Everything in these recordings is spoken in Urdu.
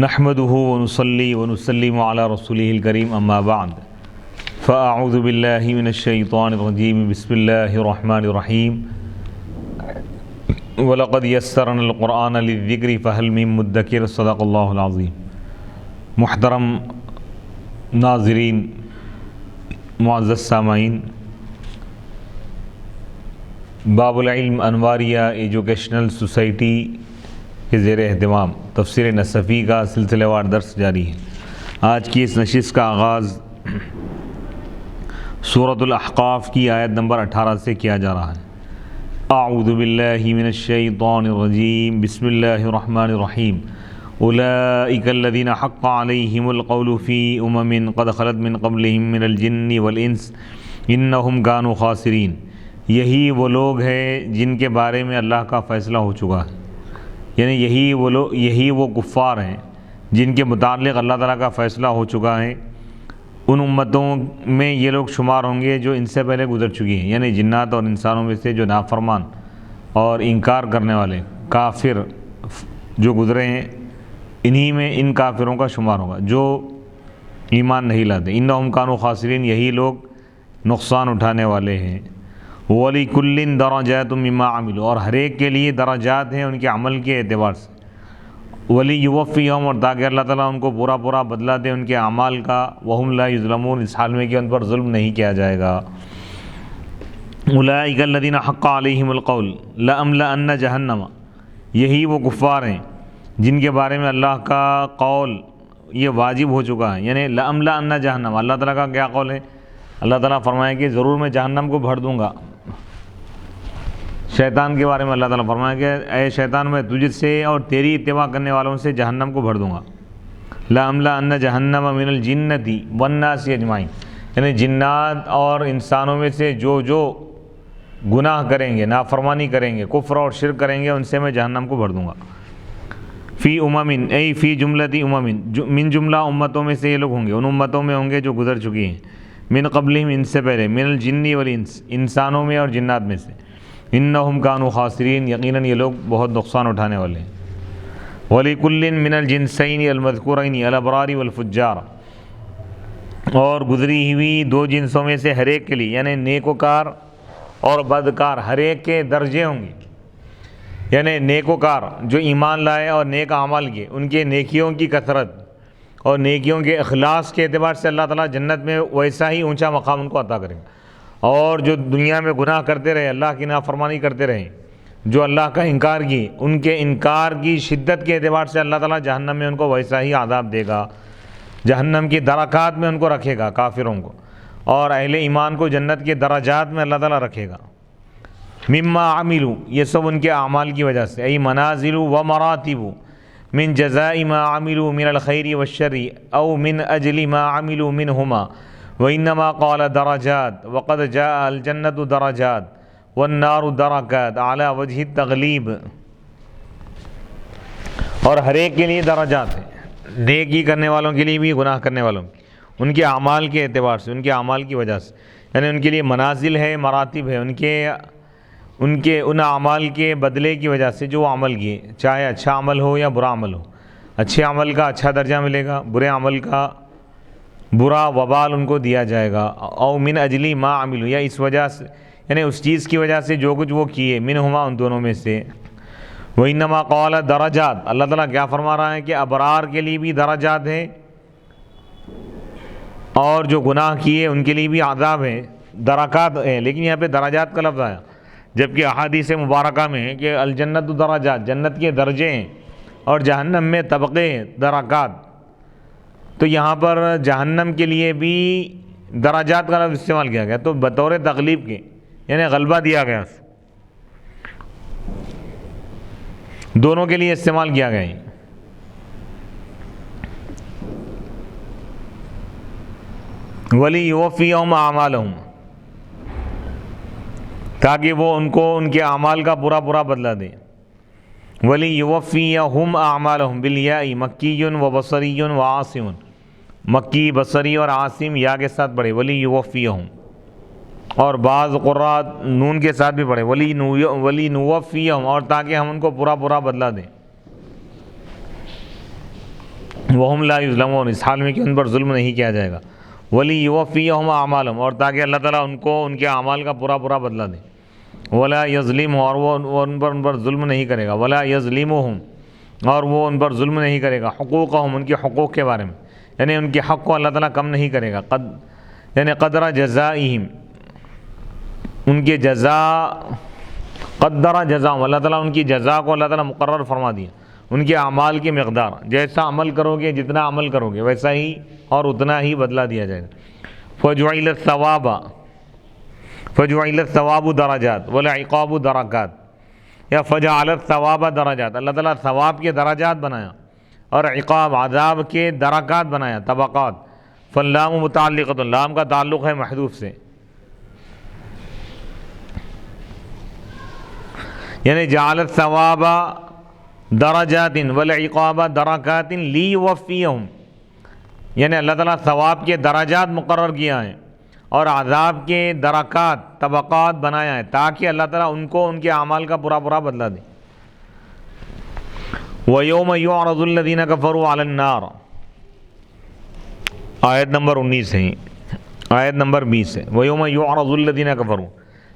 نحمده ونصلي ونسلم على رسوله الكريم اما بعد فاعوذ بالله من الشيطان الرجيم بسم الله الرحمن الرحيم ولقد يسرنا القرآن للذكر فهل من مدكر صدق الله العظيم۔ محترم ناظرین، معزز سامعین، باب العلم انواریہ ایجوکیشنل سوسائٹی کے زیر اہتمام تفسیر نصفی کا سلسلہ وار درس جاری ہے۔ آج کی اس نشست کا آغاز سورۃ الاحقاف کی آیت نمبر 18 سے کیا جا رہا ہے۔ اعوذ باللہ من الشیطان الرجیم، بسم اللہ الرحمن الرحیم۔ اولئک الذین حق علیہم القول فی امم قد خلت من قبلہم من الجن والانس انہم کانوا خاسرین۔ یہی وہ لوگ ہیں جن کے بارے میں اللہ کا فیصلہ ہو چکا ہے، یعنی یہی وہ کفار ہیں جن کے متعلق اللہ تعالیٰ کا فیصلہ ہو چکا ہے۔ ان امتوں میں یہ لوگ شمار ہوں گے جو ان سے پہلے گزر چکی ہیں، یعنی جنات اور انسانوں میں سے جو نافرمان اور انکار کرنے والے کافر جو گزرے ہیں، انہی میں ان کافروں کا شمار ہوگا جو ایمان نہیں لاتے۔ انہم کانوا خاسرین، یہی لوگ نقصان اٹھانے والے ہیں۔ وَلِكُلٍّ دَرَجَاتٌ مِّمَّا عَمِلُوا، اور ہر ایک کے لیے درجات ہیں ان کے عمل کے اعتبار سے۔ وَلِيُوَفِّيَهُمْ، اور تاکہ اللہ تعالیٰ ان کو پورا بدلہ دے ان کے اعمال کا۔ وَهُمْ لَا يُظْلَمُونَ، اس حال میں کہ ان پر ظلم نہیں کیا جائے گا۔ أُولَٰئِكَ الَّذِينَ حَقَّ عَلَيْهِمُ الْقَوْلُ لَأَمْلَأَنَّ جَهَنَّمَ، یہی وہ کفار ہیں جن کے بارے میں اللہ کا قول یہ واجب ہو چکا ہے، یعنی لَأَمْلَأَنَّ جَهَنَّمَ، اللہ تعالیٰ کا کیا قول ہے؟ اللہ تعالیٰ فرمائے کہ ضرور میں جہنم کو بھر دوں گا۔ شیطان کے بارے میں اللہ تعالیٰ فرمایا کہ اے شیطان، میں تجھ سے اور تیری اتباع کرنے والوں سے جہنم کو بھر دوں گا۔ لَأَمْلَأَنَّ جَهَنَّمَ مِنَ الْجِنَّةِ وَالنَّاسِ أَجْمَعِينَ، یعنی جنات اور انسانوں میں سے جو گناہ کریں گے، نافرمانی کریں گے، کفر اور شرک کریں گے، ان سے میں جہنم کو بھر دوں گا۔ فی امم، ای فی جملۃ امم، من جملہ امتوں میں سے یہ لوگ ہوں گے، ان امتوں میں ہوں گے جو گزر چکی ہیں، من قبلہم، ان سے پہلے، من الجن والانس، انسانوں میں اور جنات میں سے، انہم کانوا خاسرین، یقیناً یہ لوگ بہت نقصان اٹھانے والے ہیں۔ وَلِكُلٍّ مِّنَ الْجِنسَيْنِ الْمَذْكُورَيْنِ الْأَبْرَارِ وَالْفُجَّارِ، اور گزری ہوئی دو جنسوں میں سے ہر ایک کے لیے، یعنی نیکوکار اور بدکار، ہر ایک کے درجے ہوں گے۔ یعنی نیکوکار جو ایمان لائے اور نیک اعمال کیے، ان کے نیکیوں کی کثرت اور نیکیوں کے اخلاص کے اعتبار سے اللہ تعالیٰ جنت میں ویسا ہی اونچا مقام ان کو عطا کرے گا۔ اور جو دنیا میں گناہ کرتے رہے، اللہ کی نافرمانی کرتے رہے، جو اللہ کا انکار کی، ان کے انکار کی شدت کے اعتبار سے اللہ تعالیٰ جہنم میں ان کو ویسا ہی عذاب دے گا، جہنم کی درکات میں ان کو رکھے گا کافروں کو، اور اہل ایمان کو جنت کے درجات میں اللہ تعالیٰ رکھے گا۔ مما عملوا، یہ سب ان کے اعمال کی وجہ سے، ای منازل و مراتب من جزاء ما عملوا من الخیر والشر او من اجل ما عملوا منهما وانما قال درجات وقد جاء الجنة درجات والنار درکات على وجہ التغلیب، اور ہر ایک کے لیے درجات ہیں، نیکی کرنے والوں کے لیے بھی، گناہ کرنے والوں کی، ان کے اعمال کے اعتبار سے، ان کے اعمال کی وجہ سے، یعنی ان کے لیے منازل ہے، مراتب ہے، ان اعمال کے بدلے کی وجہ سے جو عمل کیے، چاہے اچھا عمل ہو یا برا عمل ہو، اچھے عمل کا اچھا درجہ ملے گا، برے عمل کا برا وبال ان کو دیا جائے گا۔ او من اجلی ما عملوا، یا اس وجہ سے، یعنی اس چیز کی وجہ سے جو کچھ وہ کیے، منہما، ان دونوں میں سے۔ وَإِنَّمَا قَالَ درجات، اللہ تعالیٰ کیا فرما رہا ہے کہ ابرار کے لیے بھی درجات ہیں، اور جو گناہ کیے ان کے لیے بھی عذاب ہے، درکات ہے، لیکن یہاں پہ درجات کا لفظ آیا، جبکہ احادیث مبارکہ میں ہے کہ الجنت درجات، جنت کے درجے ہیں، اور جہنم میں طبقے ہیں، درکات۔ تو یہاں پر جہنم کے لیے بھی درجات کا لفظ استعمال کیا گیا، تو بطور تغلیب کے، یعنی غلبہ دیا گیا، دونوں کے لیے استعمال کیا گیا ہے۔ وَلِيُوَفِّيَهُمْ أَعْمَالَهُمْ، تاکہ وہ ان کو ان کے اعمال کا پورا بدلہ دے۔ وَلِيُوَفِّيَهُمْ أَعْمَالَهُمْ بِالْيَاءِ مَكِّيٌّ وَبَصَرِيٌّ وَعَاصِمٌ، مکی، بصری اور عاصم یا کے ساتھ پڑھے وَلِيُوَفِّيَهُمْ، اور بعض قرات نون کے ساتھ بھی پڑھے وَلِنُوَفِّيَهُمْ، اور تاکہ ہم ان کو پورا بدلہ دیں۔ وہم لا یظلمون، اس حال میں کہ ان پر ظلم نہیں کیا جائے گا، ولیوفیہم اعمالہم، اور تاکہ اللہ تعالیٰ ان کو ان کے اعمال کا پورا پورا بدلہ دے، ولا یظلم، اور وہ ان پر ظلم نہیں کرے گا، ولا یظلمہم، اور وہ ان پر ظلم نہیں کرے گا، حقوقہم، ان کے حقوق کے بارے میں، یعنی ان کے حق کو اللہ تعالیٰ کم نہیں کرے گا، یعنی قدر جزائہم، ان کے جزا، قدر جزاء، اللہ تعالیٰ ان کی جزا کو اللہ تعالیٰ مقرر فرما دیا، ان کے اعمال کی مقدار، جیسا عمل کرو گے، جتنا عمل کرو گے ویسا ہی اور اتنا ہی بدلہ دیا جائے گا۔ فجعل الثواب، فجعل الثواب درجات والعقاب درکات، یا فجعل الثواب درجات، اللہ تعالیٰ ثواب کے درجات بنایا اور عقاب، عذاب کے درکات بنایا، طبقات۔ فاللام متعلقۃ، لام کا تعلق ہے محذوف سے، یعنی جعل الثواب درجات والعقاب درکات لیوفیہم، یعنی اللہ تعالیٰ ثواب کے درجات مقرر کیا ہے اور عذاب کے درکات، طبقات بنایا ہے، تاکہ اللہ تعالیٰ ان کو ان کے اعمال کا پورا پورا بدلہ دے۔ وَيَوْمَ يُعْرَضُ الَّذِينَ كَفَرُوا عَلَى النَّارِ، آیت نمبر 19 ہے، آیت نمبر 20 ہے۔ وَيَوْمَ يُعْرَضُ الَّذِينَ كَفَرُوا،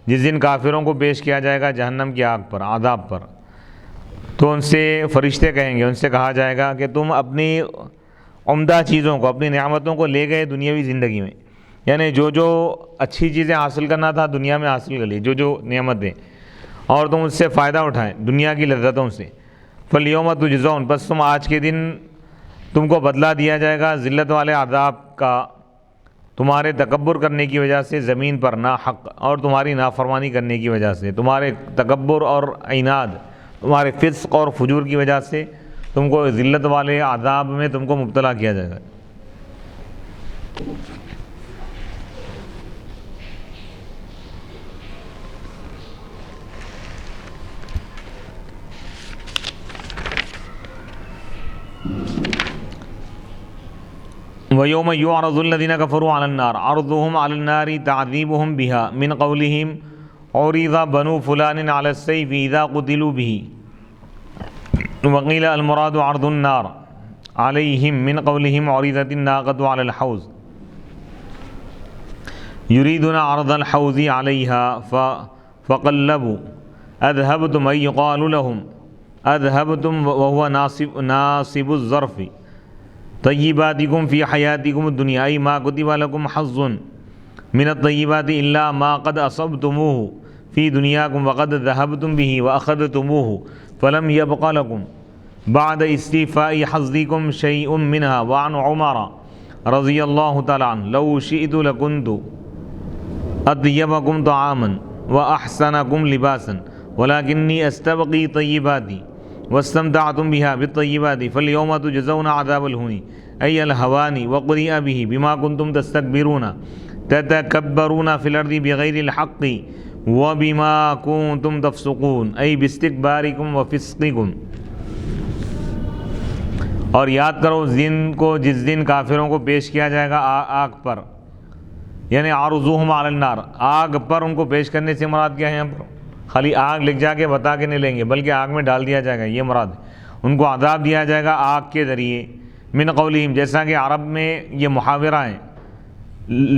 جس دن کافروں کو پیش کیا جائے گا جہنم کی آگ پر، عذاب پر، تو ان سے فرشتے کہیں گے، ان سے کہا جائے گا کہ تم اپنی عمدہ چیزوں کو، اپنی نعمتوں کو لے گئے دنیاوی زندگی میں، یعنی جو جو اچھی چیزیں حاصل کرنا تھا دنیا میں حاصل کر لی، جو جو نعمتیں، اور تم اس سے فائدہ اٹھائیں دنیا کی لذتوں سے۔ فَالْيَوْمَ تُجْزَوْنَ، بس تم آج کے دن تم کو بدلہ دیا جائے گا ذلت والے عذاب کا، تمہارے تکبر کرنے کی وجہ سے زمین پر ناحق، اور تمہاری نافرمانی کرنے کی وجہ سے، تمہارے تکبر اور عناد، تمہارے فسق اور فجور کی وجہ سے تم کو ذلت والے عذاب میں تم کو مبتلا کیا جائے گا۔ وَيَوْمَ يُعْرَضُ الَّذِينَ كَفَرُوا عَلَى النَّارِ عَرْضُهُمْ عَلَى النَّارِ تَعْذِيبُهُمْ بِهَا مِنْ قَوْلِهِمْ عُرِضَ بَنُو فُلَانٍ عَلَى السَّيْفِ إِذَا قُتِلُوا بِهِ وَقِيلَ الْمُرَادُ عَرْضُ النَّارِ عَلَيْهِمْ مِنْ قَوْلِهِمْ عُرِضَتِ النَّاقَةُ عَلَى الْحَوْضِ يُرِيدُونَ عَرْضَ الْحَوْضِ عَلَيْهَا فَقَلَّبُوا أَذْهَبْتُمْ أَيْ يُقَالُ لَهُمْ أَذْهَبْتُمْ وَهُوَ نَاصِبُ الظَّرْفِ طیباتکم فی حیاتکم الدنیا ای ما کتب لکم حظ من الطیبات الا ما قد اصبتموه فی دنیاکم وقد ذهبتم به واخذتموه فلم یبق لکم بعد استیفاء حظکم شیء منها وعن عمر رضی اللہ تعالی عنہ لو شئت لکنت اطیبکم طعاما واحسنکم لباسا ولکنی استبقی طیباتی واستمتعتم بها بالطیبات فاليوم تجزون عذاب الہون ای الہوان وقضی به بما کنتم تستکبرون تتکبرون فی الارض بغیر الحق وبما کنتم تفسقون ای باستکبارکم وفسقکم۔ اور یاد کرو اس دن کو جس دن کافروں کو پیش کیا جائے گا آگ پر، یعنی عرضوہم علی النار، آگ پر ان کو پیش کرنے سے مراد کیا ہے؟ یہاں پر خالی آگ لکھ جا کے بتا کے نہیں لیں گے، بلکہ آگ میں ڈال دیا جائے گا، یہ مراد ہے۔ ان کو عذاب دیا جائے گا آگ کے ذریعے، من قولہم، جیسا کہ عرب میں یہ محاورہ ہیں،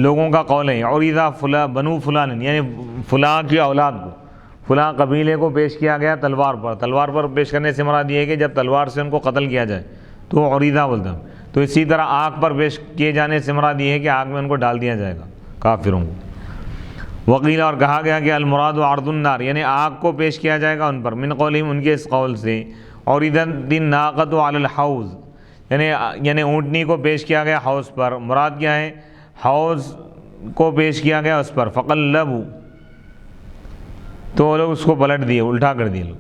لوگوں کا قول ہے، عریضہ بنو فلان، یعنی فلاں کی اولاد کو، فلاں قبیلے کو پیش کیا گیا تلوار پر، تلوار پر پیش کرنے سے مراد یہ ہے کہ جب تلوار سے ان کو قتل کیا جائے تو عریضہ بولتا ہے۔ تو اسی طرح آگ پر پیش کیے جانے سے مراد یہ ہے کہ آگ میں ان کو ڈال دیا جائے گا کافروں کو۔ وقیل، اور کہا گیا کہ المراد عرض النار، یعنی آگ کو پیش کیا جائے گا ان پر، من قولہم، ان کے اس قول سے، عرضت الناقۃ علی الحوض، یعنی اونٹنی کو پیش کیا گیا حوض پر، مراد کیا ہے؟ حوض کو پیش کیا گیا اس پر، فقلبوا، تو وہ لوگ اس کو پلٹ دیے، الٹا کر دیے لوگ۔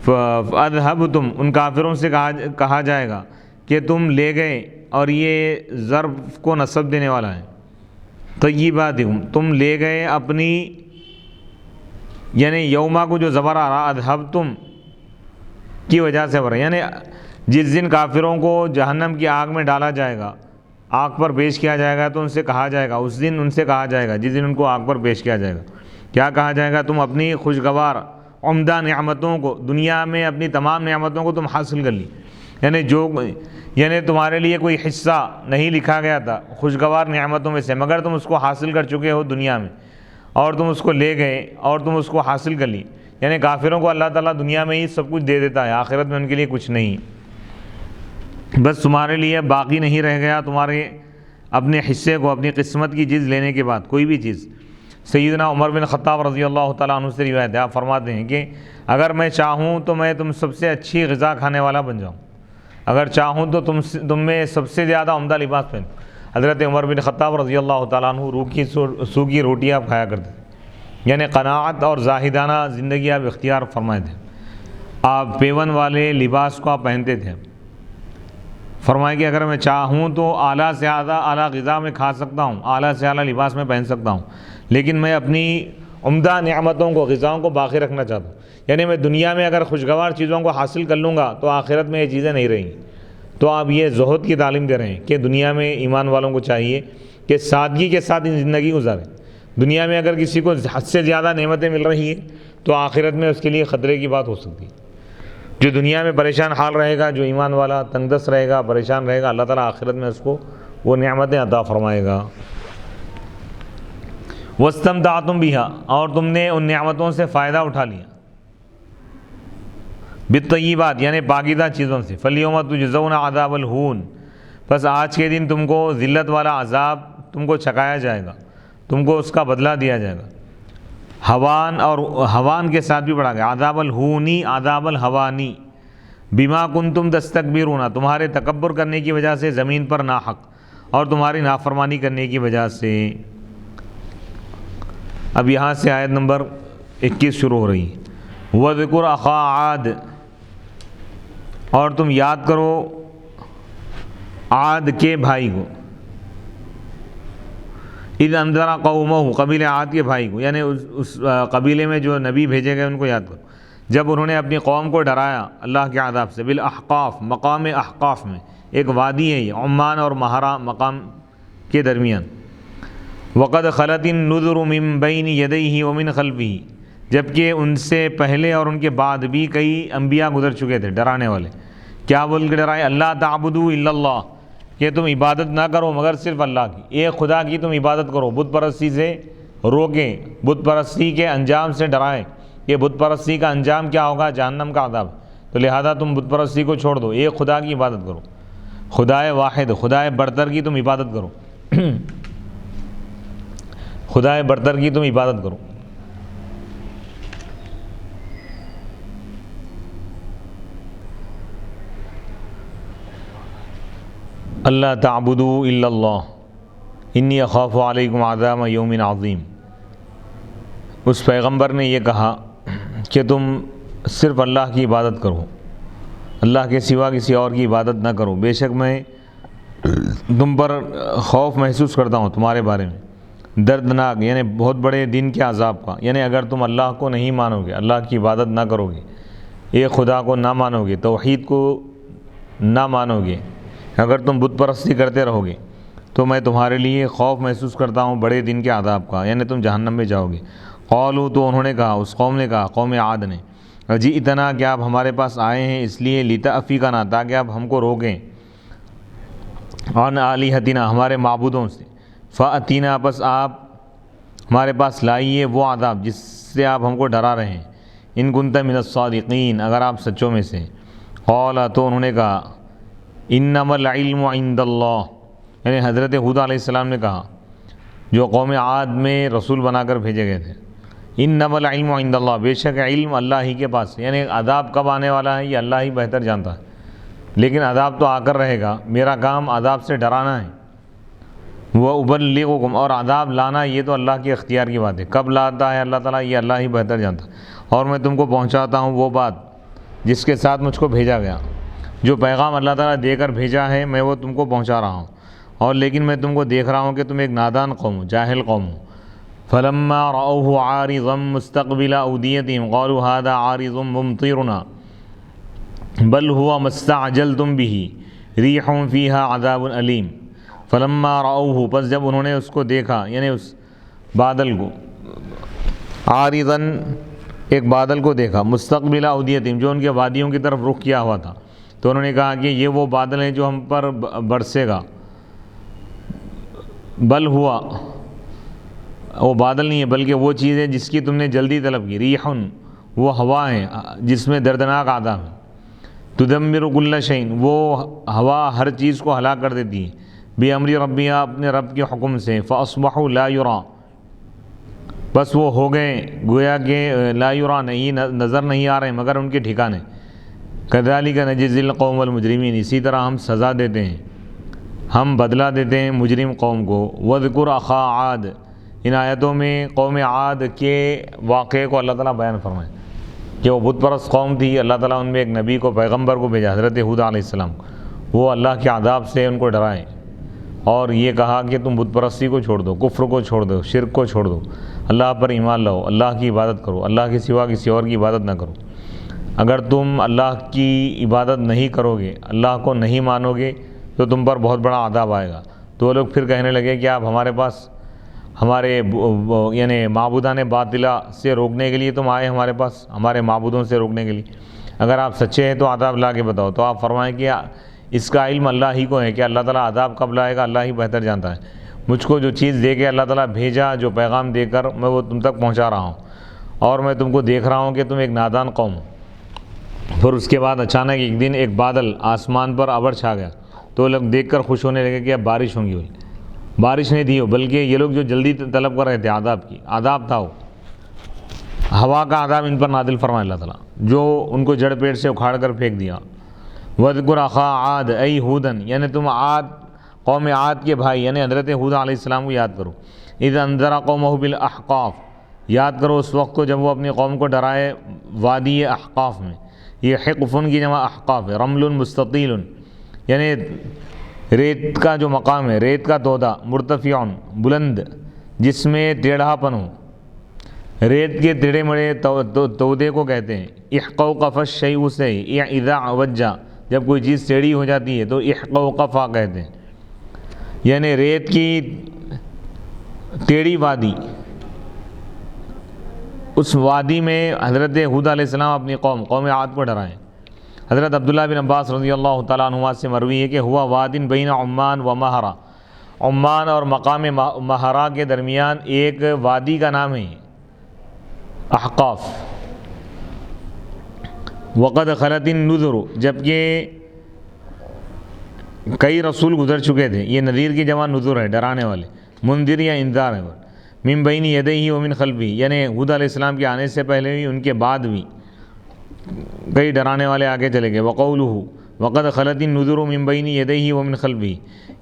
فَأَذْهَبْتُمْ، ان کافروں سے کہا جائے گا کہ تم لے گئے، اور یہ ظرف کو نصب دینے والا ہے، طیباتکم، تم لے گئے اپنی، یعنی یوما کو جو زبر آ رہا اذہبتم کی وجہ سے برا، یعنی جس دن کافروں کو جہنم کی آگ میں ڈالا جائے گا، آگ پر پیش کیا جائے گا، تو ان سے کہا جائے گا، اس دن ان سے کہا جائے گا، جس دن ان کو آگ پر پیش کیا جائے گا، کیا کہا جائے گا؟ تم اپنی خوشگوار عمدہ نعمتوں کو، دنیا میں اپنی تمام نعمتوں کو تم حاصل کر لی، یعنی تمہارے لیے کوئی حصہ نہیں لکھا گیا تھا خوشگوار نعمتوں میں سے، مگر تم اس کو حاصل کر چکے ہو دنیا میں، اور تم اس کو لے گئے اور تم اس کو حاصل کر لی۔ یعنی کافروں کو اللہ تعالیٰ دنیا میں ہی سب کچھ دے دیتا ہے، آخرت میں ان کے لیے کچھ نہیں، بس تمہارے لیے باقی نہیں رہ گیا تمہارے اپنے حصے کو، اپنی قسمت کی چیز لینے کے بعد کوئی بھی چیز۔ سیدنا عمر بن خطاب رضی اللہ تعالیٰ عنہ سے روایت ہے، آپ فرماتے ہیں کہ اگر میں چاہوں تو میں تم سب سے اچھی غذا کھانے والا بن جاؤں، اگر چاہوں تو تم میں سب سے زیادہ عمدہ لباس پہنوں۔ حضرت عمر بن خطاب رضی اللہ تعالیٰ عنہ سوکھی روٹی آپ کھایا کرتے تھے، یعنی قناعت اور زاہدانہ زندگی آپ اختیار فرمائے تھے۔ آپ پیون والے لباس کو آپ پہنتے تھے۔ فرمائے کہ اگر میں چاہوں تو اعلیٰ سے اعلیٰ غذا میں کھا سکتا ہوں، اعلیٰ سے اعلیٰ لباس میں پہن سکتا ہوں، لیکن میں اپنی عمدہ نعمتوں کو، غذاؤں کو باقی رکھنا چاہتا ہوں۔ یعنی میں دنیا میں اگر خوشگوار چیزوں کو حاصل کر لوں گا تو آخرت میں یہ چیزیں نہیں رہیں گی۔ تو آپ یہ زہد کی تعلیم دے رہے ہیں کہ دنیا میں ایمان والوں کو چاہیے کہ سادگی کے ساتھ زندگی گزاریں۔ دنیا میں اگر کسی کو حد سے زیادہ نعمتیں مل رہی ہیں تو آخرت میں اس کے لیے خطرے کی بات ہو سکتی ہے۔ جو دنیا میں پریشان حال رہے گا، جو ایمان والا تنگ دست رہے گا، پریشان رہے گا، اللہ تعالیٰ آخرت میں اس کو وہ نعمتیں عطا فرمائے گا۔ وَاسْتَمْتَعْتُمْ بِهَا، اور تم نے ان نعمتوں سے فائدہ اٹھا لیا، بالطیبات یعنی پاکیزہ چیزوں سے۔ فَالْيَوْمَ تُجْزَوْنَ عَذَابَ الْهُونِ، پس آج کے دن تم کو ذلت والا عذاب تم کو چکایا جائے گا، تم کو اس کا بدلہ دیا جائے گا۔ ہوان، اور ہوان کے ساتھ بھی پڑھا گیا، عذاب الہونی، عذاب الہوانی، بما کنتم تستکبرون، تمہارے تکبر کرنے کی وجہ سے زمین پر ناحق، اور تمہاری نافرمانی کرنے کی وجہ سے۔ اب یہاں سے آیت نمبر 21 شروع ہو رہی ہے۔ وَذْكُرْ أَخَا عَادٍ، اور تم یاد کرو عاد کے بھائی کو، اِذْ أَنذَرَ قَوْمَهُ، قبیلہ عاد کے بھائی کو، یعنی اس قبیلے میں جو نبی بھیجے گئے ان کو یاد کرو، جب انہوں نے اپنی قوم کو ڈرایا اللہ کے عذاب سے، بالاحقاف، مقام احقاف میں، ایک وادی ہے یہ عمان اور مہرہ مقام کے درمیان۔ وَقَدْ خَلَتِ النُّذُرُ مِن بَيْنِ يَدَيْهِ وَمِنْ خَلْفِهِ، جبکہ ان سے پہلے اور ان کے بعد بھی کئی انبیاء گزر چکے تھے ڈرانے والے۔ کیا بول کے ڈرائے؟ اللہ تعبدوا الا اللہ، کہ تم عبادت نہ کرو مگر صرف اللہ کی، ایک خدا کی تم عبادت کرو، بت پرستی سے روکیں، بت پرستی کے انجام سے ڈرائیں کہ بت پرستی کا انجام کیا ہوگا، جہنم کا عذاب، تو لہذا تم بت پرستی کو چھوڑ دو، ایک خدا کی عبادت کرو، خدائے واحد، خدائے برتر کی تم عبادت کرو، خدائے برتر کی تم عبادت کرو۔ اللہ تعبدوا الا اللہ انی اخاف علیکم عذاب یوم عظیم۔ اس پیغمبر نے یہ کہا کہ تم صرف اللہ کی عبادت کرو، اللہ کے سوا کسی اور کی عبادت نہ کرو، بے شک میں تم پر خوف محسوس کرتا ہوں تمہارے بارے میں، دردناک یعنی بہت بڑے دن کے عذاب کا۔ یعنی اگر تم اللہ کو نہیں مانو گے، اللہ کی عبادت نہ کرو گے، ایک خدا کو نہ مانو گے، توحید کو نہ مانو گے، اگر تم بت پرستی کرتے رہو گے تو میں تمہارے لیے خوف محسوس کرتا ہوں بڑے دن کے عذاب کا، یعنی تم جہنم میں جاؤ گے۔ قالوا، تو انہوں نے کہا، اس قوم نے کہا، قوم عاد نے، اجئتنا، کیا آپ ہمارے پاس آئے ہیں اس لیے، لتأفکنا، تاکہ آپ ہم کو روکیں، عن آلہتنا، ہمارے معبودوں سے، فأتینا، پس آپ ہمارے پاس لائیے وہ عذاب جس سے آپ ہم کو ڈرا رہے ہیں، ان کنت من الصادقین، اگر آپ سچوں میں سے۔ قال، تو انہوں نے کہا، انما العلم عند اللہ، یعنی حضرت ہود علیہ السلام نے کہا جو قوم عاد میں رسول بنا کر بھیجے گئے تھے، انما العلم عند اللہ، بے شک علم اللہ ہی کے پاس، یعنی عذاب کب آنے والا ہے یہ اللہ ہی بہتر جانتا ہے، لیکن عذاب تو آ کر رہے گا، میرا کام عذاب سے ڈرانا ہے۔ وَأُبَلِّغُكُمْ، اور عذاب لانا یہ تو اللہ کے اختیار کی بات ہے، کب لاتا ہے اللہ تعالیٰ یہ اللہ ہی بہتر جانتا ہے، اور میں تم کو پہنچاتا ہوں وہ بات جس کے ساتھ مجھ کو بھیجا گیا، جو پیغام اللہ تعالیٰ دے کر بھیجا ہے میں وہ تم کو پہنچا رہا ہوں، اور لیکن میں تم کو دیکھ رہا ہوں کہ تم ایک نادان قوم ہو، جاہل قوم ہو۔ فَلَمَّا رَأَوْهُ عَارِضًا مُسْتَقْبِلَ أَوْدِيَتِهِمْ قَالُوا هَذَا عَارِضٌ مُمْطِرُنَا بَلْ هُوَ مَا اسْتَعْجَلْتُمْ بِهِ رِيحٌ فِيهَا عَذَابٌ أَلِيمٌ۔ فَلَمَّا رَأَوْهُ، پس جب انہوں نے اس کو دیکھا، یعنی اس بادل کو، عارضاً ایک بادل کو دیکھا مستقبل اودیتہم، جو ان کے وادیوں کی طرف رخ کیا ہوا تھا، تو انہوں نے کہا کہ یہ وہ بادل ہیں جو ہم پر برسے گا، بل ہوا، وہ بادل نہیں ہے بلکہ وہ چیز ہے جس کی تم نے جلدی طلب کی، ریحن، وہ ہوا ہے جس میں دردناک عذاب ہے، تدمر کل شیء، وہ ہوا ہر چیز کو ہلاک کر دیتی ہے، بامر ربها، اپنے رب کے حکم سے، فاصبحوا لا یرا، بس وہ ہو گئے گویا کہ لا یرا، نہیں نظر نہیں آ رہے مگر ان کے ٹھکانے، کذالک نجزی القوم المجرمین، اسی طرح ہم سزا دیتے ہیں، ہم بدلہ دیتے ہیں مجرم قوم کو۔ وذکر اخا عاد، ان آیتوں میں قوم عاد کے واقعے کو اللہ تعالیٰ بیان فرمائے کہ وہ بت پرست قوم تھی، اللہ تعالیٰ ان میں ایک نبی کو، پیغمبر کو بھیجا، حضرت ہود علیہ السلام، وہ اللہ کے عذاب سے ان کو ڈرائے اور یہ کہا کہ تم بت پرستی کو چھوڑ دو، کفر کو چھوڑ دو، شرک کو چھوڑ دو، اللہ پر ایمان لاؤ، اللہ کی عبادت کرو، اللہ کے سوا کسی اور کی عبادت نہ کرو۔ اگر تم اللہ کی عبادت نہیں کرو گے، اللہ کو نہیں مانو گے تو تم پر بہت بڑا عذاب آئے گا۔ تو وہ لوگ پھر کہنے لگے کہ آپ ہمارے پاس، ہمارے یعنی معبودان باطلہ سے روکنے کے لیے تم آئے ہمارے پاس، ہمارے معبودوں سے روکنے کے لیے، اگر آپ سچے ہیں تو عذاب لا کے بتاؤ۔ تو آپ فرمائیں کہ اس کا علم اللہ ہی کو ہے کہ اللہ تعالیٰ عذاب کب لائے گا، اللہ ہی بہتر جانتا ہے، مجھ کو جو چیز دے کے اللہ تعالیٰ بھیجا، جو پیغام دے کر میں وہ تم تک پہنچا رہا ہوں، اور میں تم کو دیکھ رہا ہوں کہ تم ایک نادان قوم۔ پھر اس کے بعد اچانک ایک دن ایک بادل آسمان پر ابر چھا گیا، تو لوگ دیکھ کر خوش ہونے لگے کہ اب بارش ہوں گی، بارش نہیں تھی بلکہ یہ لوگ جو جلدی طلب کر رہے تھے عذاب کی، عذاب تھا وہ ہوا کا عذاب ان پر نازل فرمایا اللہ تعالیٰ، جو ان کو جڑ پیٹ سے اکھاڑ کر پھینک دیا۔ وَاذْكُرْ أَخَا عَادٍ أَيْ هُودًا، یعنی تم عاد، قوم عاد کے بھائی یعنی حضرت ہود علیہ السلام کو یاد کرو، اِذْ أَنذَرَ قَوْمَهُ بِالْأَحْقَافِ، یاد کرو اس وقت کو جب وہ اپنی قوم کو ڈرائے وادی احقاف میں، یہ حقفن کی جمع احقاف ہے، رمل مستطیل، یعنی ریت کا جو مقام ہے، ریت کا تودہ، مرتفع، بلند، جس میں ٹیڑھا پن ہو، ریت کے ٹیڑھے مڑے تودے کو کہتے ہیں۔ احقوقف الشیء سے، اذا عوجا، جب کوئی چیز ٹیڑھی ہو جاتی ہے تو احقوقفا کہتے ہیں، یعنی ریت کی ٹیڑھی وادی، اس وادی میں حضرت ہود علیہ السلام اپنی قوم عاد کو ڈرائیں۔ حضرت عبداللہ بن عباس رضی اللہ تعالیٰ عنہما سے مروی ہے کہ ہوا وادن بین عمان و مہرا، عمان اور مقام مہرا کے درمیان ایک وادی کا نام ہے احقاف۔ وقد خلت النذر، جبکہ کئی رسول گزر چکے تھے، یہ نذیر کی جمع نذر ہے، ڈرانے والے، منذر یا انذار ہے، من بین یدیہ ومن خلفہ، یعنی ہود علیہ السلام کے آنے سے پہلے بھی ان کے بعد بھی کئی ڈرانے والے آگے چلے گئے۔ وقولہ وقد خلت النذر من بین یدیہ ومن خلفہ،